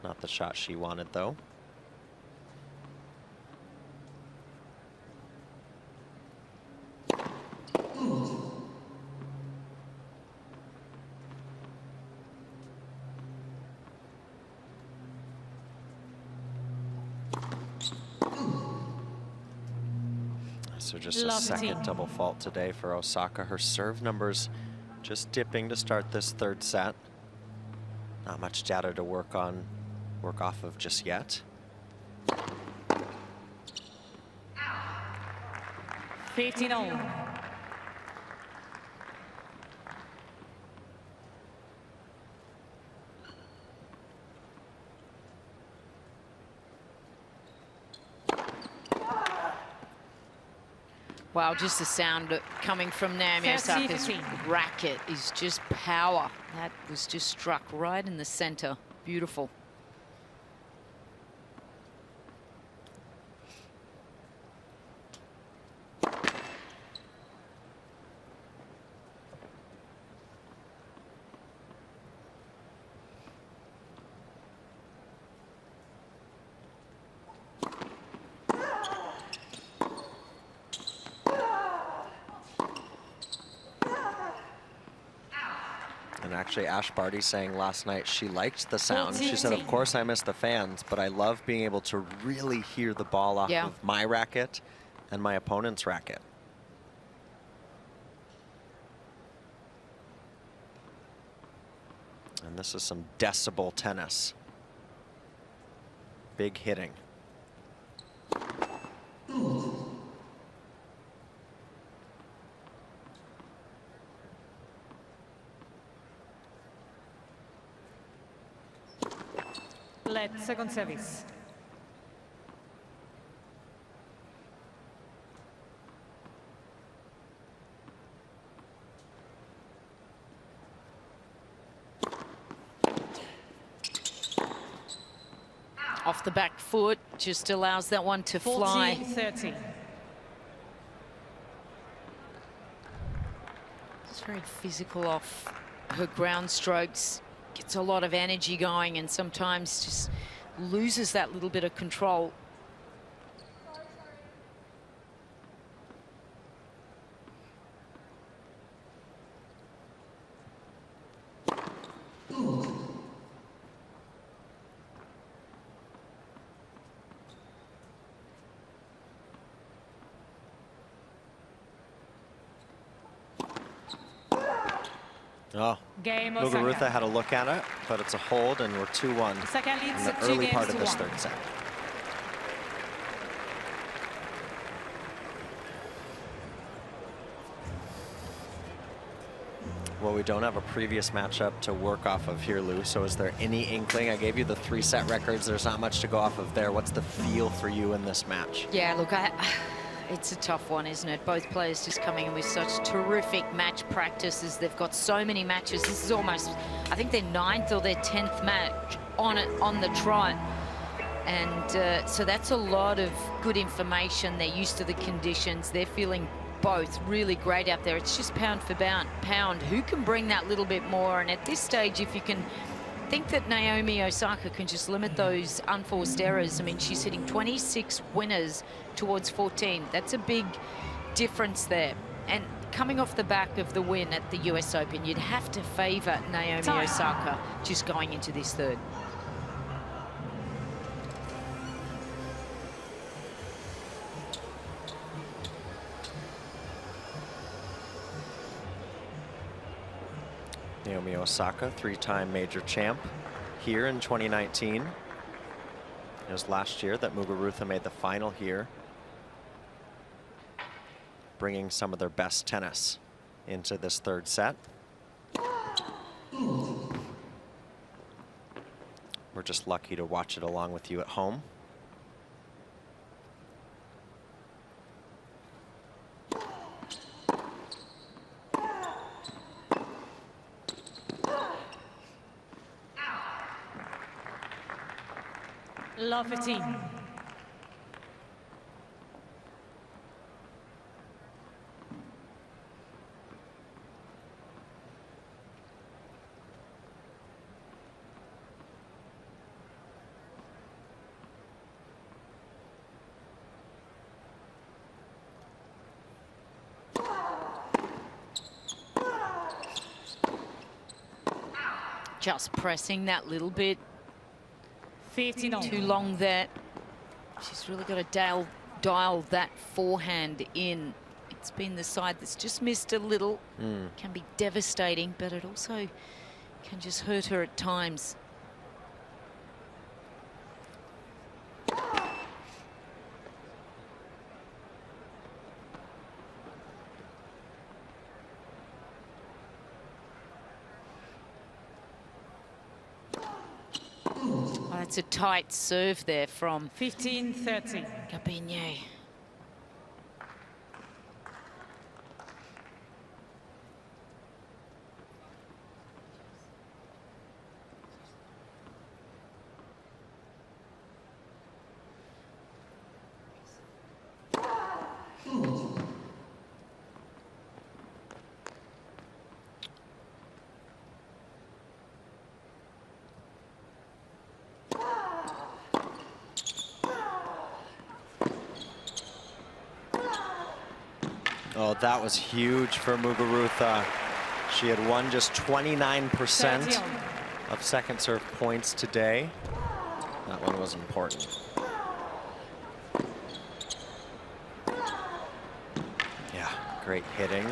Not the shot she wanted, though. So just a second double fault today for Osaka. Her serve numbers just dipping to start this third set. Not much data to work off of just yet. 15 all. Wow, just the sound coming from Naomi Osaka's racket is just power. That was just struck right in the center. Beautiful. And actually, Ash Barty saying last night she liked the sound. She said, of course I miss the fans, but I love being able to really hear the ball off of my racket and my opponent's racket. And this is some decibel tennis. Big hitting. Let second service. Off the back foot, just allows that one to fly. 40-30. It's very physical off her ground strokes. Gets a lot of energy going and sometimes just loses that little bit of control. Oh, Muguruza had a look at it, but it's a hold, and we're 2-1 in the early part of this third set. Well, we don't have a previous matchup to work off of here, Lou, so is there any inkling? I gave you the 3-set records. There's not much to go off of there. What's the feel for you in this match? Yeah, look, it's a tough one, isn't it? Both players just coming in with such terrific match practices. They've got so many matches. This is almost, I think, their 9th or their 10th match on the trot. And so that's a lot of good information. They're used to the conditions. They're feeling both really great out there. It's just pound for pound. Who can bring that little bit more? And at this stage, if you can think that Naomi Osaka can just limit those unforced errors. I mean, she's hitting 26 winners towards 14. That's a big difference there. And coming off the back of the win at the US Open, you'd have to favor Naomi Osaka just going into this third. Naomi Osaka, 3-time major champ here in 2019. It was last year that Muguruza made the final here, bringing some of their best tennis into this third set. We're just lucky to watch it along with you at home. Love 15. Just pressing that little bit 15 too long there. She's really got to dial that forehand in. It's been the side that's just missed a little. Can be devastating, but it also can just hurt her at times. That's a tight serve there from 15-30. Garbine. Oh, that was huge for Muguruza. She had won just 29% of second serve points today. That one was important. Yeah, great hitting.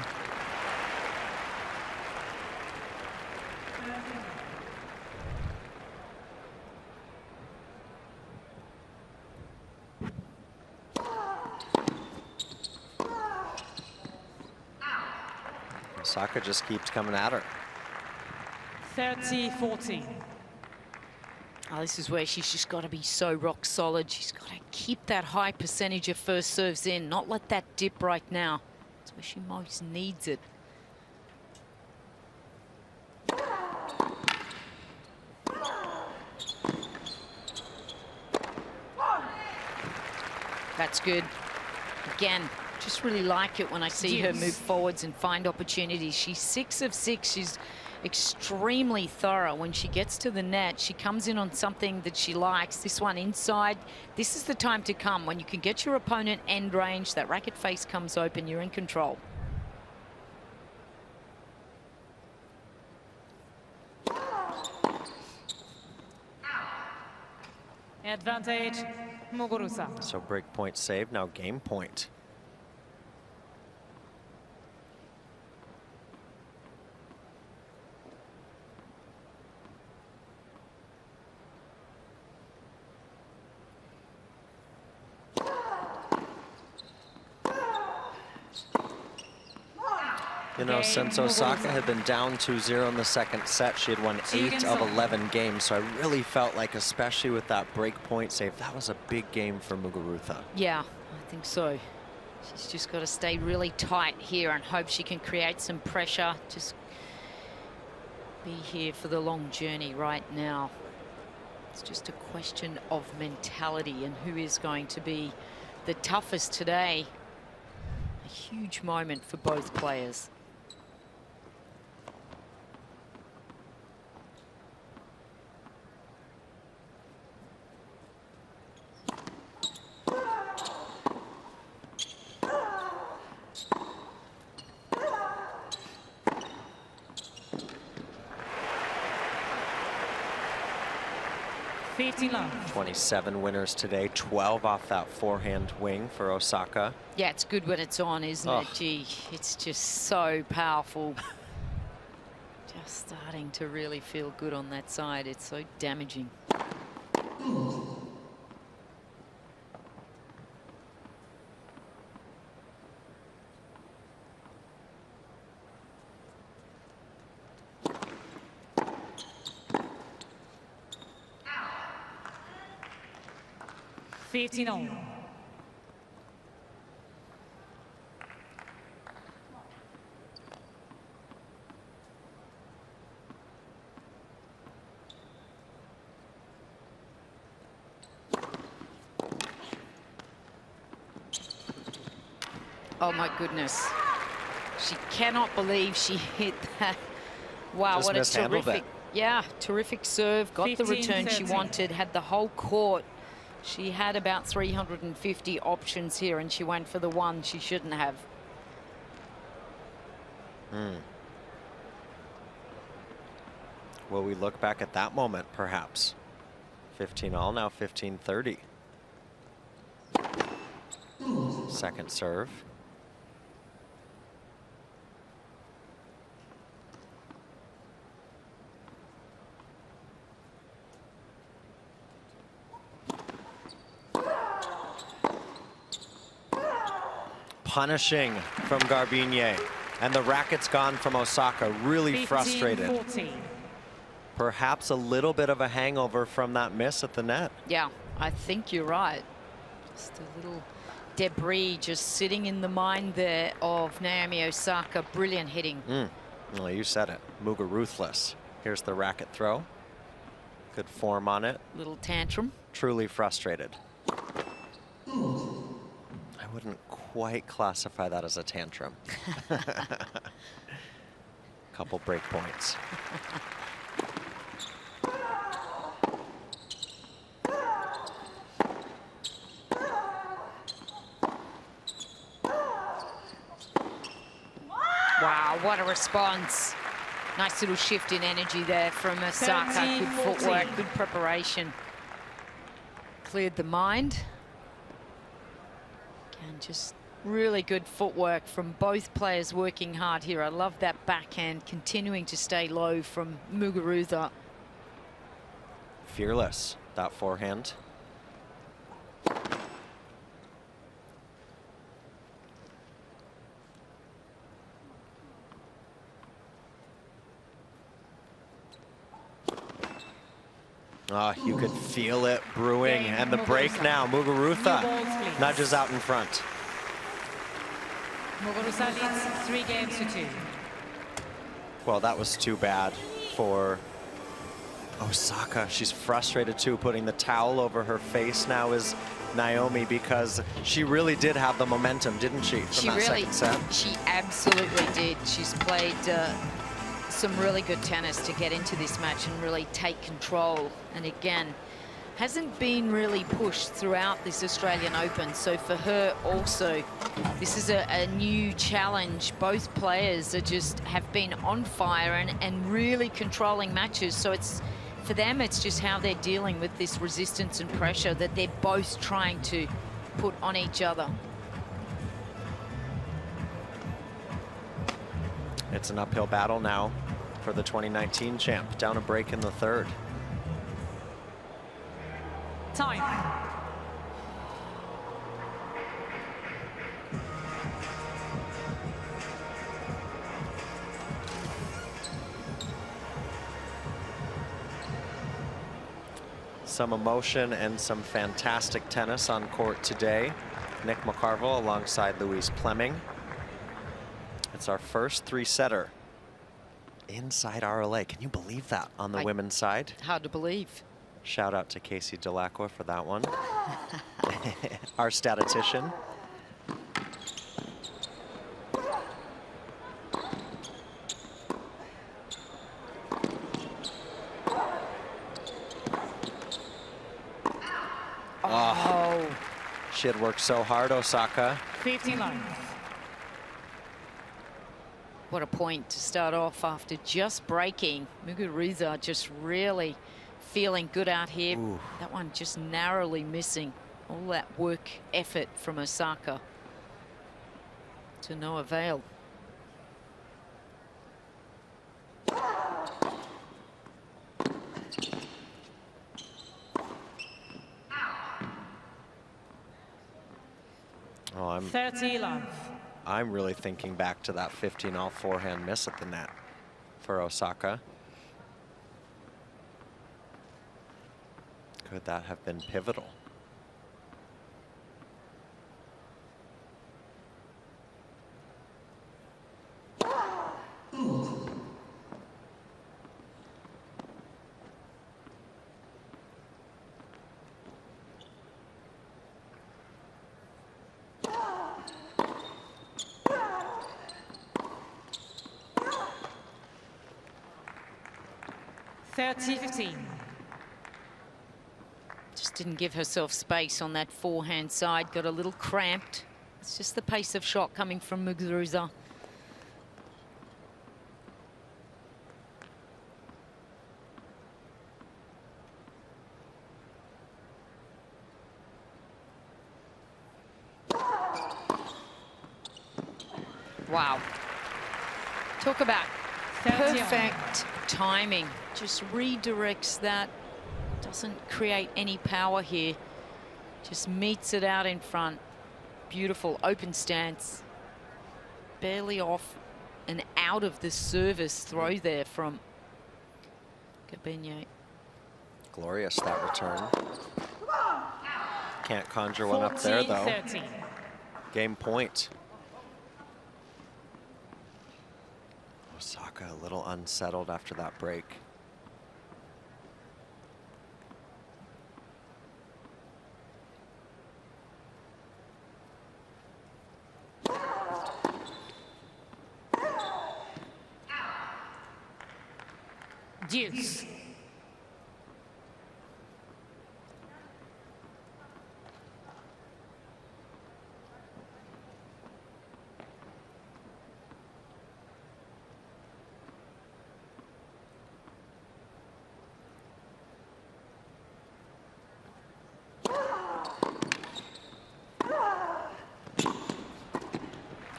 Osaka just keeps coming at her. 30-40. Oh, this is where she's just got to be so rock solid. She's got to keep that high percentage of first serves in, not let that dip right now. That's where she most needs it. That's good. Again, just really like it when I see her move forwards and find opportunities. She's 6 of 6. She's extremely thorough. When she gets to the net, she comes in on something that she likes. This one inside. This is the time to come when you can get your opponent end range. That racket face comes open. You're in control. Advantage, Muguruza. So break point saved, now game point. You know, since Osaka had been down 2-0 in the second set, she had won 8 of 11 games. So I really felt like, especially with that break point save, that was a big game for Muguruza. Yeah, I think so. She's just got to stay really tight here and hope she can create some pressure. Just be here for the long journey right now. It's just a question of mentality and who is going to be the toughest today. A huge moment for both players. Love. 27 winners today, 12 off that forehand wing for Osaka. Yeah, it's good when it's on, isn't it? Gee, it's just so powerful. Just starting to really feel good on that side. It's so damaging. Oh my goodness. She cannot believe she hit that. Wow, Just what a terrific, that. Terrific serve. Got the return she wanted, had the whole court. She had about 350 options here, and she went for the one she shouldn't have. Will we look back at that moment, perhaps? 15-all, now 15-30. Second serve. Punishing from Garbine, and the racket's gone from Osaka, really frustrated. 15-40. Perhaps a little bit of a hangover from that miss at the net. Yeah, I think you're right. Just a little debris just sitting in the mind there of Naomi Osaka. Brilliant hitting. Well, you said it. Muguruza. Here's the racket throw. Good form on it. Little tantrum. Truly frustrated. I wouldn't quite classify that as a tantrum. Couple break points. Wow, what a response. Nice little shift in energy there from Osaka. Good footwork, good preparation. Cleared the mind. And just really good footwork from both players working hard here. I love that backhand continuing to stay low from Muguruza. Fearless, that forehand. You could feel it brewing, and the break now. Muguruza nudges out in front. Muguruza leads 3 games to 2. Well, that was too bad for Osaka. She's frustrated too. Putting the towel over her face now is Naomi, because she really did have the momentum, didn't she, from that second set? She absolutely did. She's played some really good tennis to get into this match and really take control. And again, hasn't been really pushed throughout this Australian Open. So for her also, this is a new challenge. Both players are have been on fire and really controlling matches. So it's, for them, it's just how they're dealing with this resistance and pressure that they're both trying to put on each other. It's an uphill battle now for the 2019 champ. Down a break in the third. Time. Some emotion and some fantastic tennis on court today. Nick McCarville alongside Louise Plemming. It's our first 3-setter inside RLA. Can you believe that on the women's side? Hard to believe. Shout out to Casey Delacqua for that one. Our statistician. Oh. She had worked so hard, Osaka. 15 lines. What a point to start off after just breaking. Muguruza just really feeling good out here. Ooh. That one just narrowly missing. All that work effort from Osaka to no avail. Oh, 30 love. I'm really thinking back to that 15-all forehand miss at the net for Osaka. Could that have been pivotal? Just didn't give herself space on that forehand side. Got a little cramped. It's just the pace of shot coming from Muguruza. Wow. Talk about perfect timing. Just redirects that. Doesn't create any power here. Just meets it out in front. Beautiful open stance. Barely off and out of the service throw there from Garbine. Glorious, that return. Can't conjure one up there, though. 14-13. Game point. Osaka a little unsettled after that break. Deuce.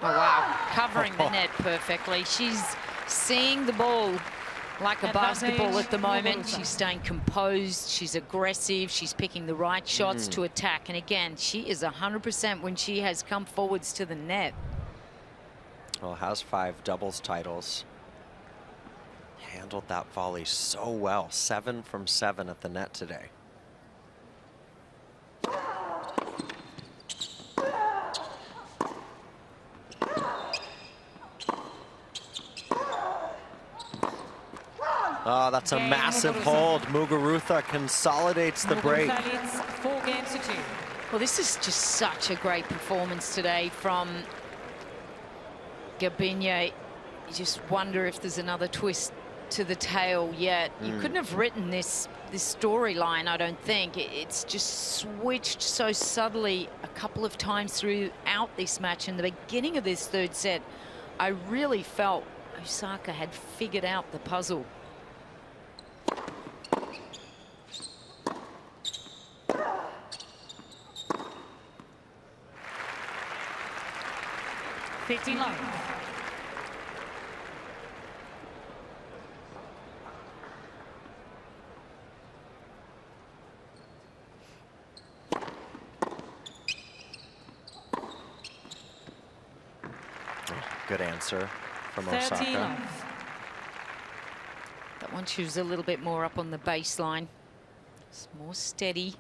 Oh, wow. Covering the net perfectly. She's seeing the ball like a basketball at the moment. She's staying composed. She's aggressive. She's picking the right shots to attack. And again, she is 100% when she has come forwards to the net. Well, has 5 doubles titles. Handled that volley so well. 7 from 7 at the net today. Oh, that's a massive hold. Muguruza consolidates the break. 4 games to 2. Well, this is just such a great performance today from Garbine. You just wonder if there's another twist to the tale yet. You couldn't have written this storyline, I don't think. It's just switched so subtly a couple of times throughout this match. In the beginning of this third set, I really felt Osaka had figured out the puzzle. Love. Good answer from Osaka. That one, she was a little bit more up on the baseline. It's more steady.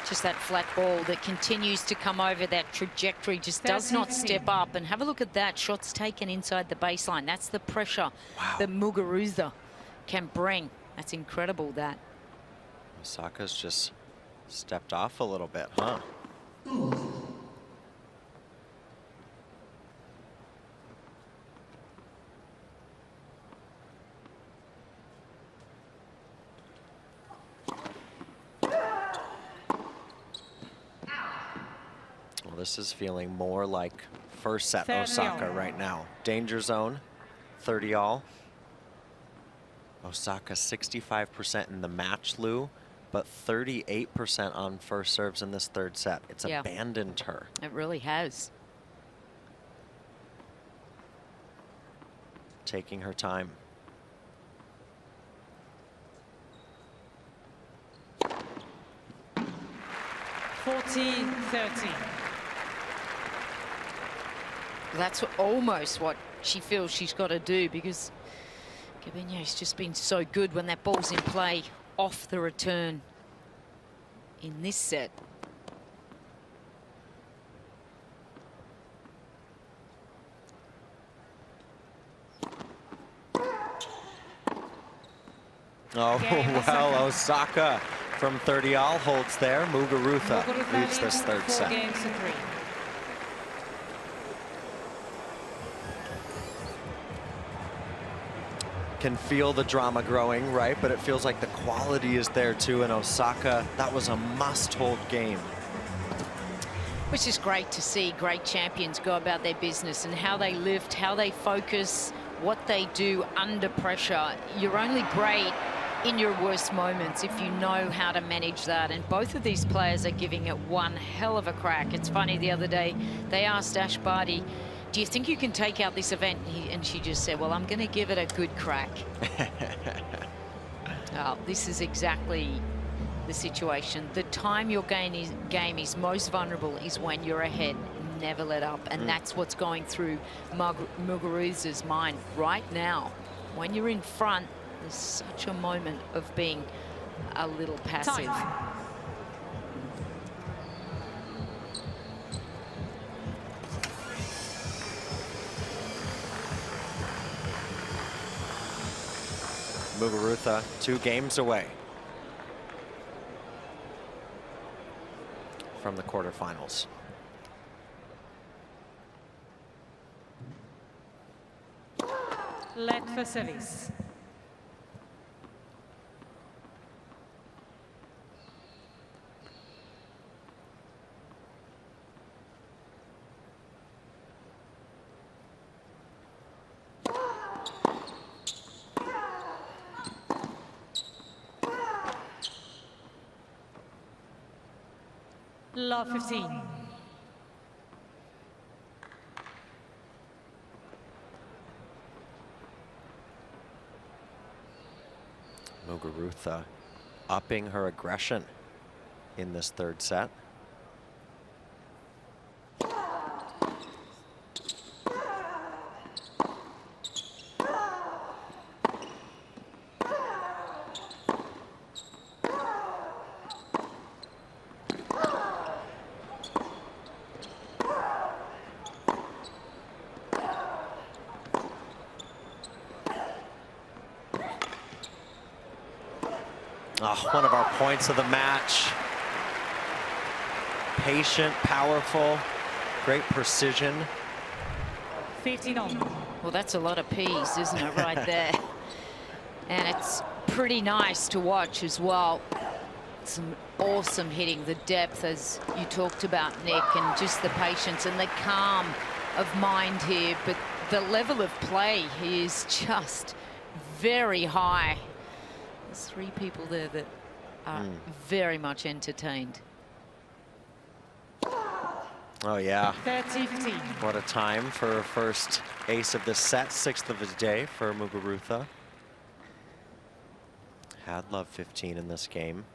Just that flat ball that continues to come over that trajectory, just does not step up. And have a look at that. Shots taken inside the baseline. That's the pressure that Muguruza can bring. That's incredible, that. Osaka's just stepped off a little bit, huh? Well, this is feeling more like first set Osaka right now. Danger zone, 30 all. Osaka 65% in the match, Lou, but 38% on first serves in this third set. It's abandoned her. It really has. Taking her time. That's almost what she feels she's got to do, because Garbine's just been so good when that ball's in play off the return in this set. Oh, well, Osaka from 30 all holds there. Muguruza leads this third set. 4 games to 3. Can feel the drama growing, right? But it feels like the quality is there too. And Osaka, that was a must-hold game. Which is great to see great champions go about their business and how they lift, how they focus, what they do under pressure. You're only great in your worst moments if you know how to manage that. And both of these players are giving it one hell of a crack. It's funny, the other day they asked Ash Barty, do you think you can take out this event? And she just said, well, I'm going to give it a good crack. Oh, this is exactly the situation. The time your game is most vulnerable is when you're ahead. Never let up. And that's what's going through Muguruza's mind right now. When you're in front, there's such a moment of being a little passive. Muguruza 2 games away from the quarterfinals. Let for service. Love 15. Muguruza upping her aggression in this 3rd set. Oh, one of our points of the match. Patient, powerful, great precision. 15 on. Well, that's a lot of P's, isn't it, right there? And it's pretty nice to watch as well. Some awesome hitting, the depth, as you talked about, Nick, and just the patience and the calm of mind here. But the level of play is just very high. There's 3 people there that are very much entertained. Oh, yeah. 30-15. What a time for her first ace of the set, 6th of the day for Muguruza. Had love 15 in this game.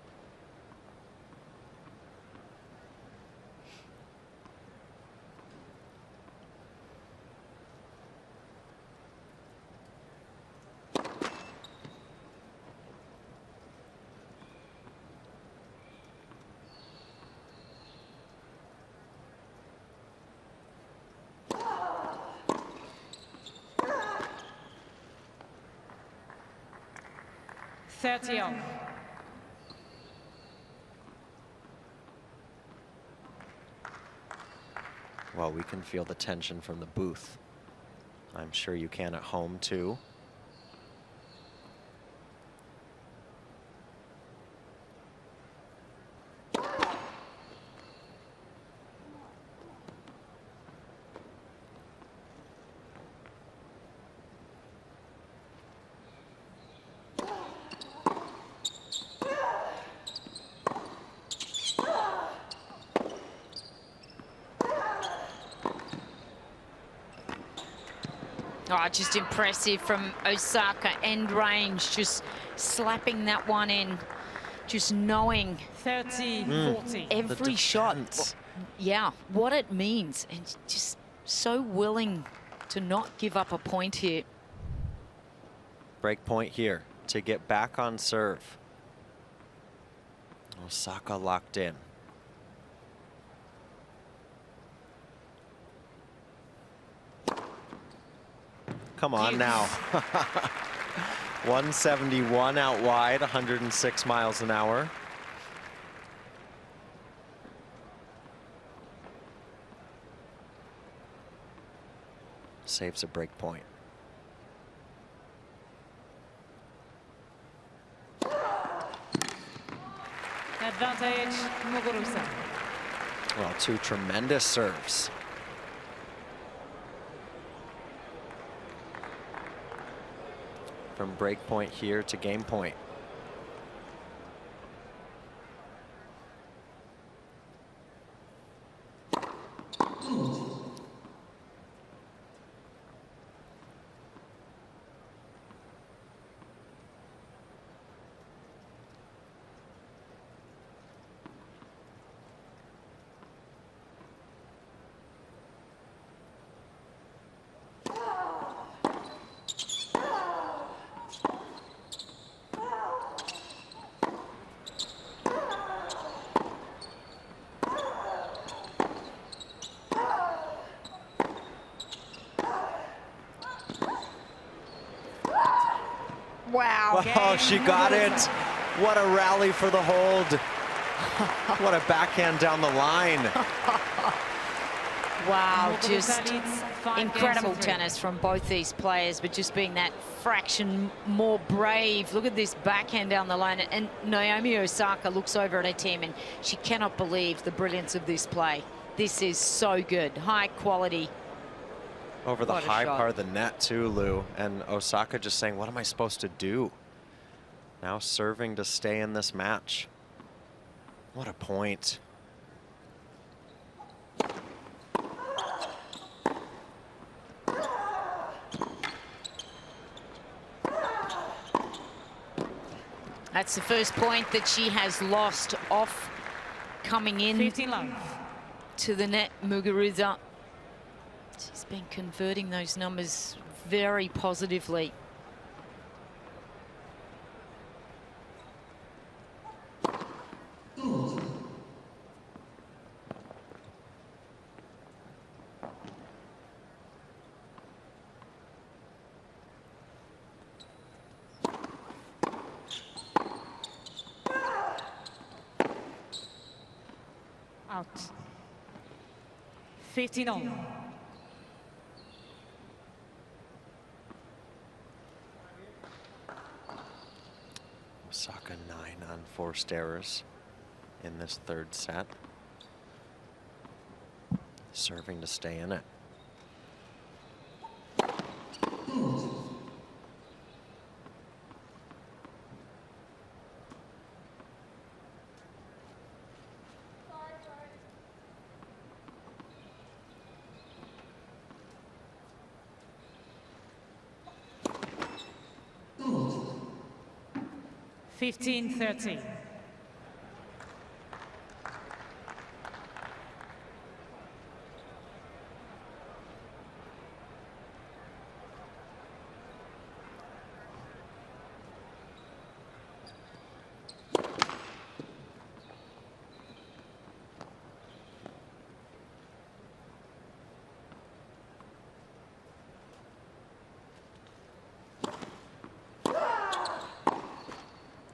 Well, we can feel the tension from the booth. I'm sure you can at home too. Oh, just impressive from Osaka. End range, just slapping that one in, just knowing 30-40. every shot. Yeah, what it means, and just so willing to not give up a point here. Break point here to get back on serve. Osaka locked in. Come on now. 171 out wide, 106 miles an hour. Saves a break point. Advantage, Muguruza. Well, 2 tremendous serves. From break point here to game point. Wow. Oh, she got it. What a rally for the hold. What a backhand down the line. Wow, Muguruza just leads 5 incredible games to 3. tennis from both these players, but just being that fraction more brave. Look at this backhand down the line. And Naomi Osaka looks over at her team and she cannot believe the brilliance of this play. This is so good. High quality. Over the What a high shot. part of the net too, Lou. And Osaka just saying, what am I supposed to do? Now serving to stay in this match. What a point. That's the first point that she has lost off coming in 15 love. to the net. Muguruza. She's been converting those numbers very positively. Out. 15 all. Osaka 9 unforced errors in this third set. Serving to stay in it. Ooh. 15-13.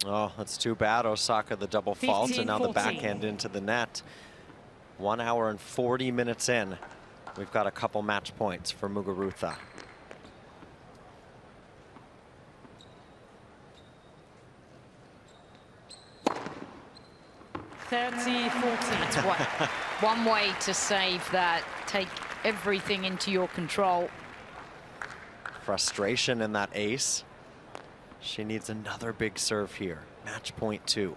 Oh, that's too bad. Osaka the double fault, and now the 15-14. backhand into the net. 1 hour and 40 minutes in. We've got a couple match points for Muguruza. That's one way to save that. Take everything into your control. Frustration in that ace. She needs another big serve here. Match point 2.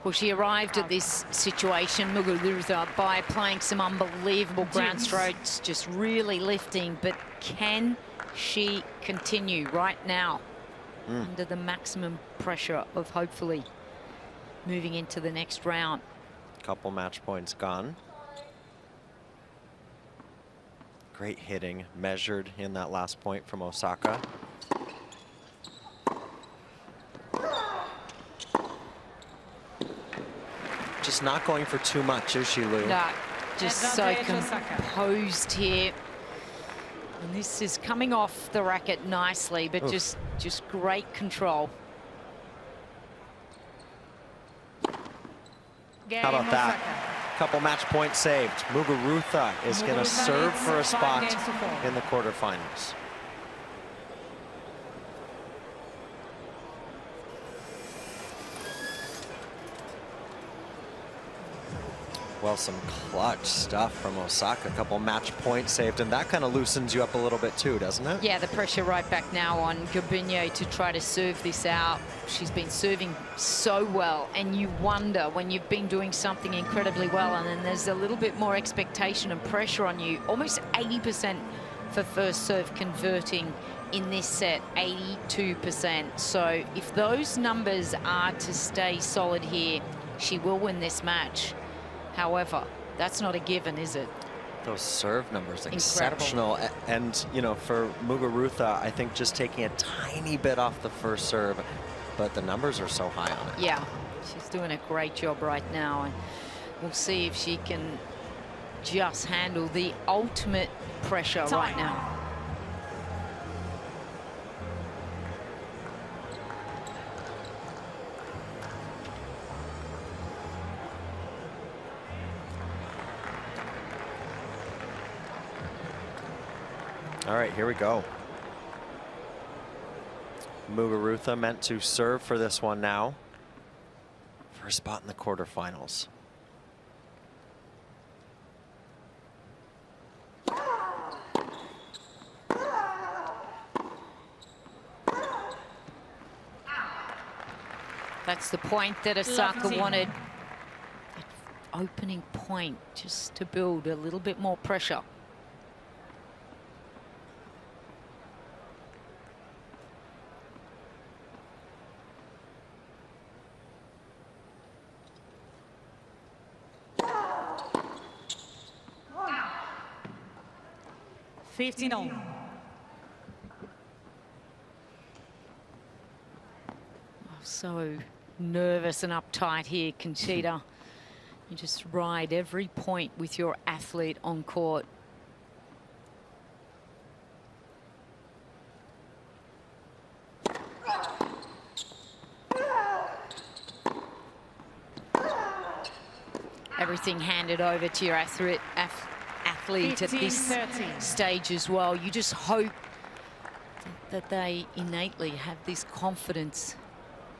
Well, she arrived at this situation, Muguruza, by playing some unbelievable ground strokes, just really lifting. But can she continue right now under the maximum pressure of hopefully moving into the next round? Couple match points gone. Great hitting, measured in that last point from Osaka. Just not going for too much, is she, Lou? No, just so Advantage Osaka. composed here. And this is coming off the racket nicely, but just great control. How about that? Couple match points saved. Muguruza is going to serve for a spot in the quarterfinals. Well, some clutch stuff from Osaka. A couple match points saved, and that kind of loosens you up a little bit too, doesn't it? Yeah, the pressure right back now on Garbine to try to serve this out. She's been serving so well, and you wonder when you've been doing something incredibly well, and then there's a little bit more expectation and pressure on you. Almost 80% for first serve converting in this set, 82%. So if those numbers are to stay solid here, she will win this match. However, That's not a given, is it? Those serve numbers, exceptional. And, you know, for Muguruza, I think just taking a tiny bit off the first serve, but the numbers are so high on it. Yeah, she's doing a great job right now. And we'll see if she can just handle the ultimate pressure right now. All right, here we go. Muguruza meant to serve for this one now. For a spot in the quarterfinals. That's the point that Osaka wanted. That opening point, just to build a little bit more pressure. So nervous and uptight here, Conchita. You just ride every point with your athlete on court. Everything handed over to your athlete at this stage as well. You just hope that they innately have this confidence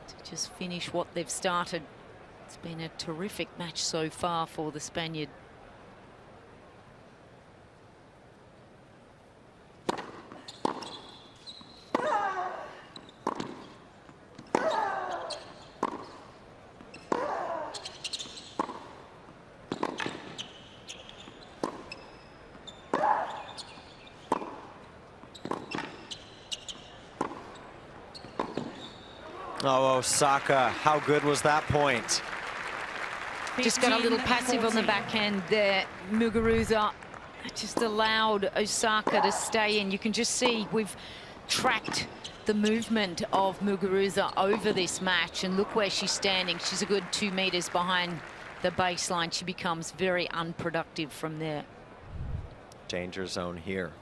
to just finish what they've started. It's been a terrific match so far for the Spaniard. Oh, Osaka, how good was that point? Just got a little passive on the backhand there. Muguruza just allowed Osaka to stay in. You can just see we've tracked the movement of Muguruza over this match, and look where she's standing. She's a good 2 meters behind the baseline. She becomes very unproductive from there. Danger zone here.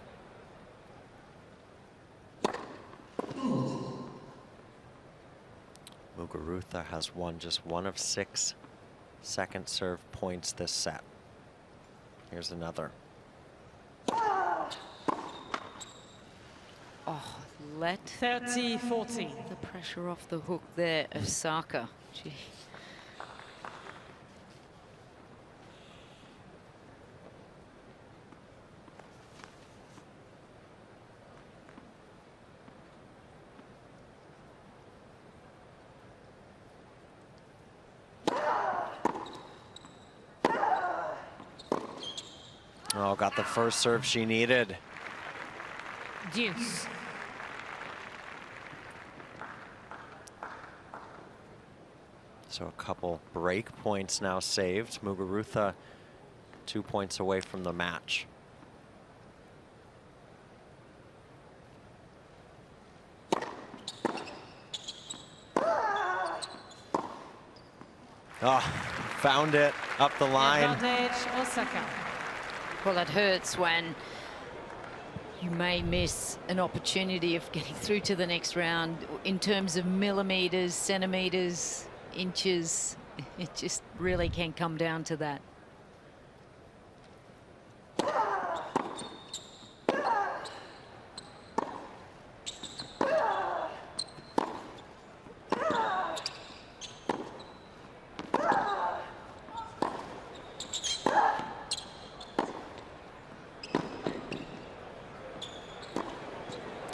Muguruza has won just 1 of 6 second serve points this set. Here's another. Oh, let 30-40. the pressure off the hook there, Osaka. Gee. Oh, got the first serve she needed. Deuce. So a couple break points now saved. Muguruza 2 points away from the match. Oh, found it up the line. Advantage, Osaka. Well, it hurts when you may miss an opportunity of getting through to the next round. In terms of millimeters, centimeters, inches, it just really can come down to that.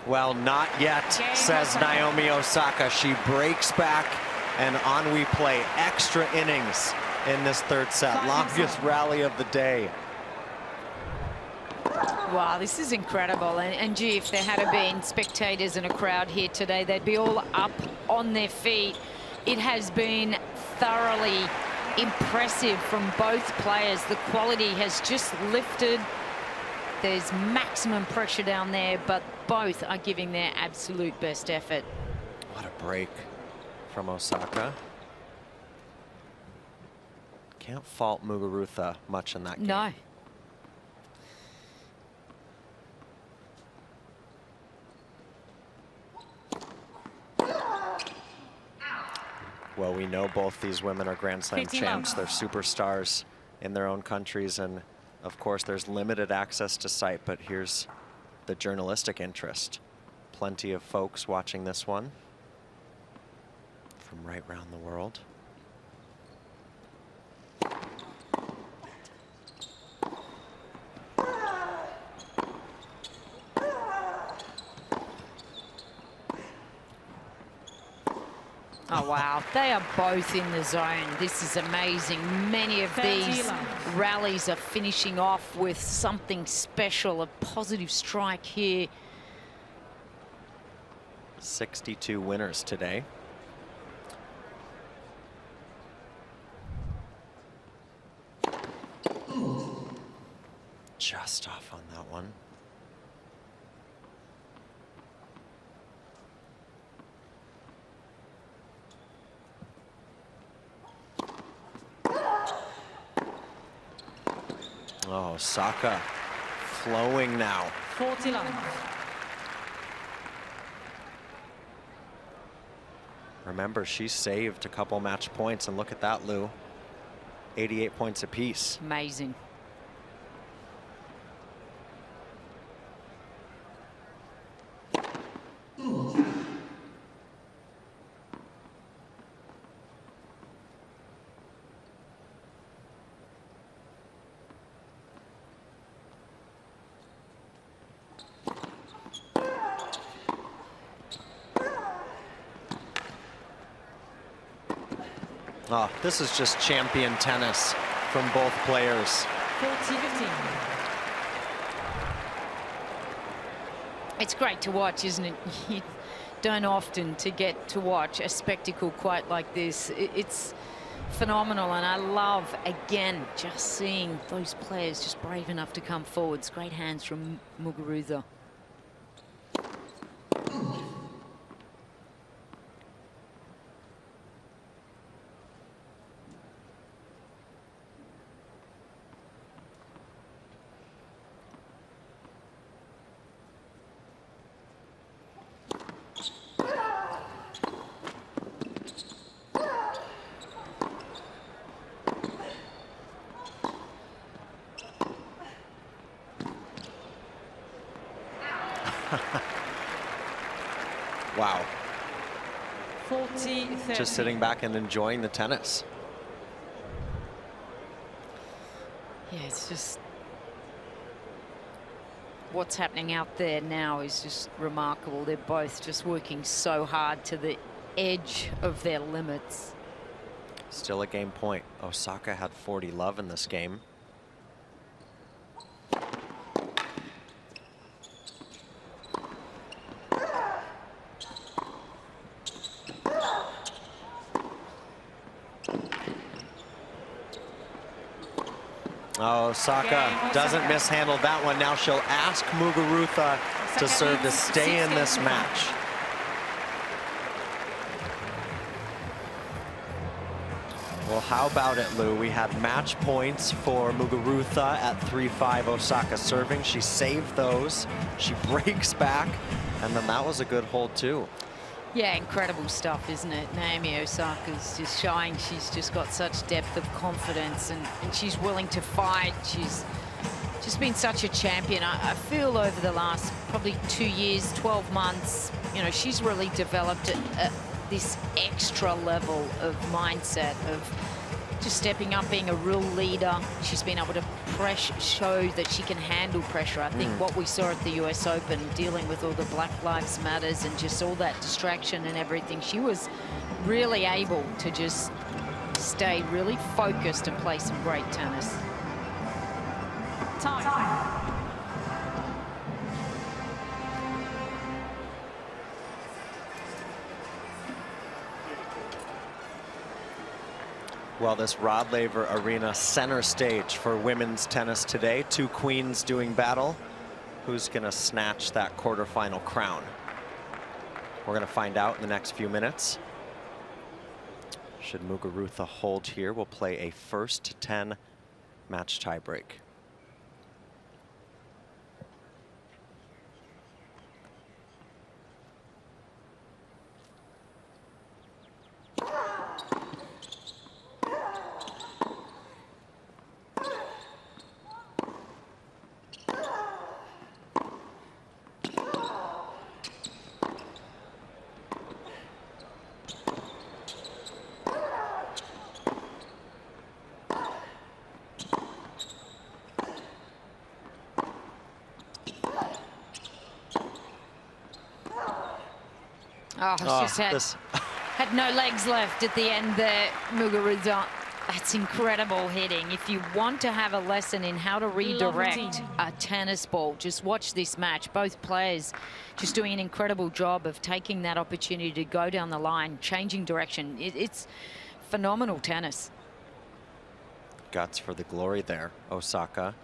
Well, not yet, says Naomi Osaka. She breaks back, and on we play. Extra innings in this third set. Longest rally of the day. Wow, this is incredible. And gee, if there had been spectators and a crowd here today, they'd be all up on their feet. It has been thoroughly impressive from both players. The quality has just lifted. There's maximum pressure down there, but both are giving their absolute best effort. What a break from Osaka. Can't fault Muguruza much in that game. No. Well, we know both these women are Grand Slam champs. They're superstars in their own countries. And of course, there's limited access to site, but here's the journalistic interest. Plenty of folks watching this one from right around the world. Oh, wow. They are both in the zone. This is amazing. Many of these rallies are finishing off with something special, a positive strike here. 62 winners today. Just off on that one. Oh, Osaka flowing now. 40 love. Remember, she saved a couple match points, and look at that, Lou. 88 points apiece. Amazing. Oh, this is just champion tennis from both players. 40-15. It's great to watch, isn't it? You don't often get to watch a spectacle quite like this. It's phenomenal, and I love, again, just seeing those players just brave enough to come forward. It's great hands from Muguruza. Wow. 40-30. Just sitting back and enjoying the tennis. Yeah, it's just what's happening out there now is just remarkable. They're both just working so hard to the edge of their limits. Still a game point. Osaka had 40 love in this game. Oh, Osaka doesn't mishandle that one. Now she'll ask Muguruza to serve to stay in this match. Well, how about it, Lou? We had match points for Muguruza at 3-5 Osaka serving. She saved those. She breaks back. And then that was a good hold, too. Yeah, incredible stuff, isn't it? Naomi Osaka's just showing she's just got such depth of confidence, and she's willing to fight. She's just been such a champion. I feel over the last probably 2 years, 12 months, you know, she's really developed this extra level of mindset of just stepping up, being a real leader. She's been able to show that she can handle pressure. I think what we saw at the US Open, dealing with all the Black Lives Matters and just all that distraction and everything, she was really able to just stay really focused and play some great tennis. Time. Well, this Rod Laver Arena center stage for women's tennis today. Two queens doing battle. Who's going to snatch that quarterfinal crown? We're going to find out in the next few minutes. Should Muguruza hold here, we'll play a first to 10 match tiebreak. Oh, she's had no legs left at the end there, Muguruza. That's incredible hitting. If you want to have a lesson in how to redirect a tennis ball, just watch this match. Both players just doing an incredible job of taking that opportunity to go down the line, changing direction. It's phenomenal tennis. Guts for the glory there, Osaka.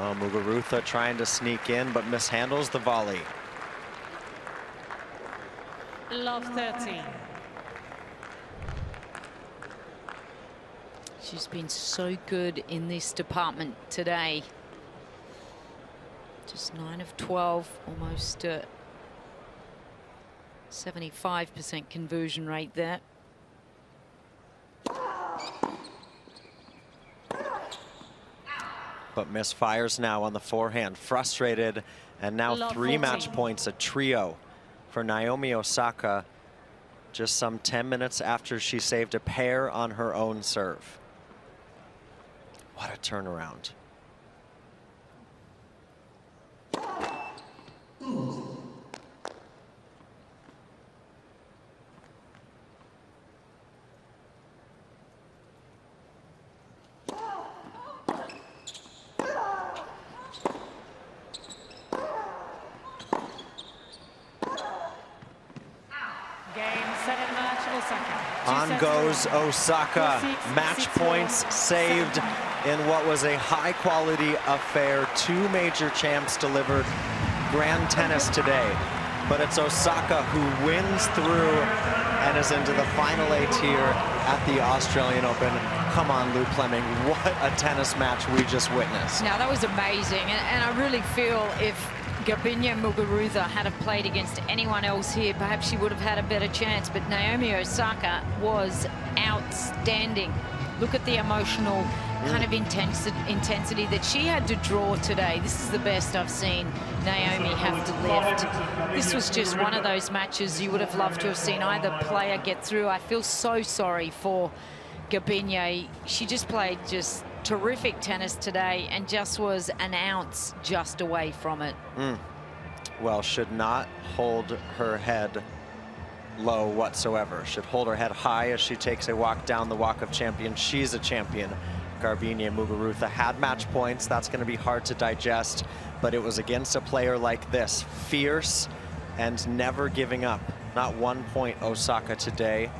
Oh, Muguruza trying to sneak in, but mishandles the volley. Love 13. She's been so good in this department today. Just 9 of 12, almost 75% conversion rate there. But misfires now on the forehand, frustrated, and now Love 3 14. match points, a trio for Naomi Osaka, just some 10 minutes after she saved a pair on her own serve. What a turnaround. On goes Osaka. Match points saved in what was a high-quality affair. 2 major champs delivered grand tennis today. But it's Osaka who wins through and is into the final 8 here at the Australian Open. Come on, Lou Fleming, what a tennis match we just witnessed. Now, that was amazing. And I really feel if Garbine Muguruza had have played against anyone else here, perhaps she would have had a better chance, but Naomi Osaka was outstanding. Look at the emotional kind of intensity that she had to draw today. This is the best I've seen Naomi have to lift. This was just one of those matches you would have loved to have seen either player get through. I feel so sorry for Garbine. She just played just terrific tennis today and just was an ounce just away from it. Well, should not hold her head low whatsoever. Should hold her head high as she takes a walk down the Walk of Champions. She's a champion. Garbine Muguruza had match points. That's going to be hard to digest, but it was against a player like this, fierce and never giving up. Not 1 point Osaka today.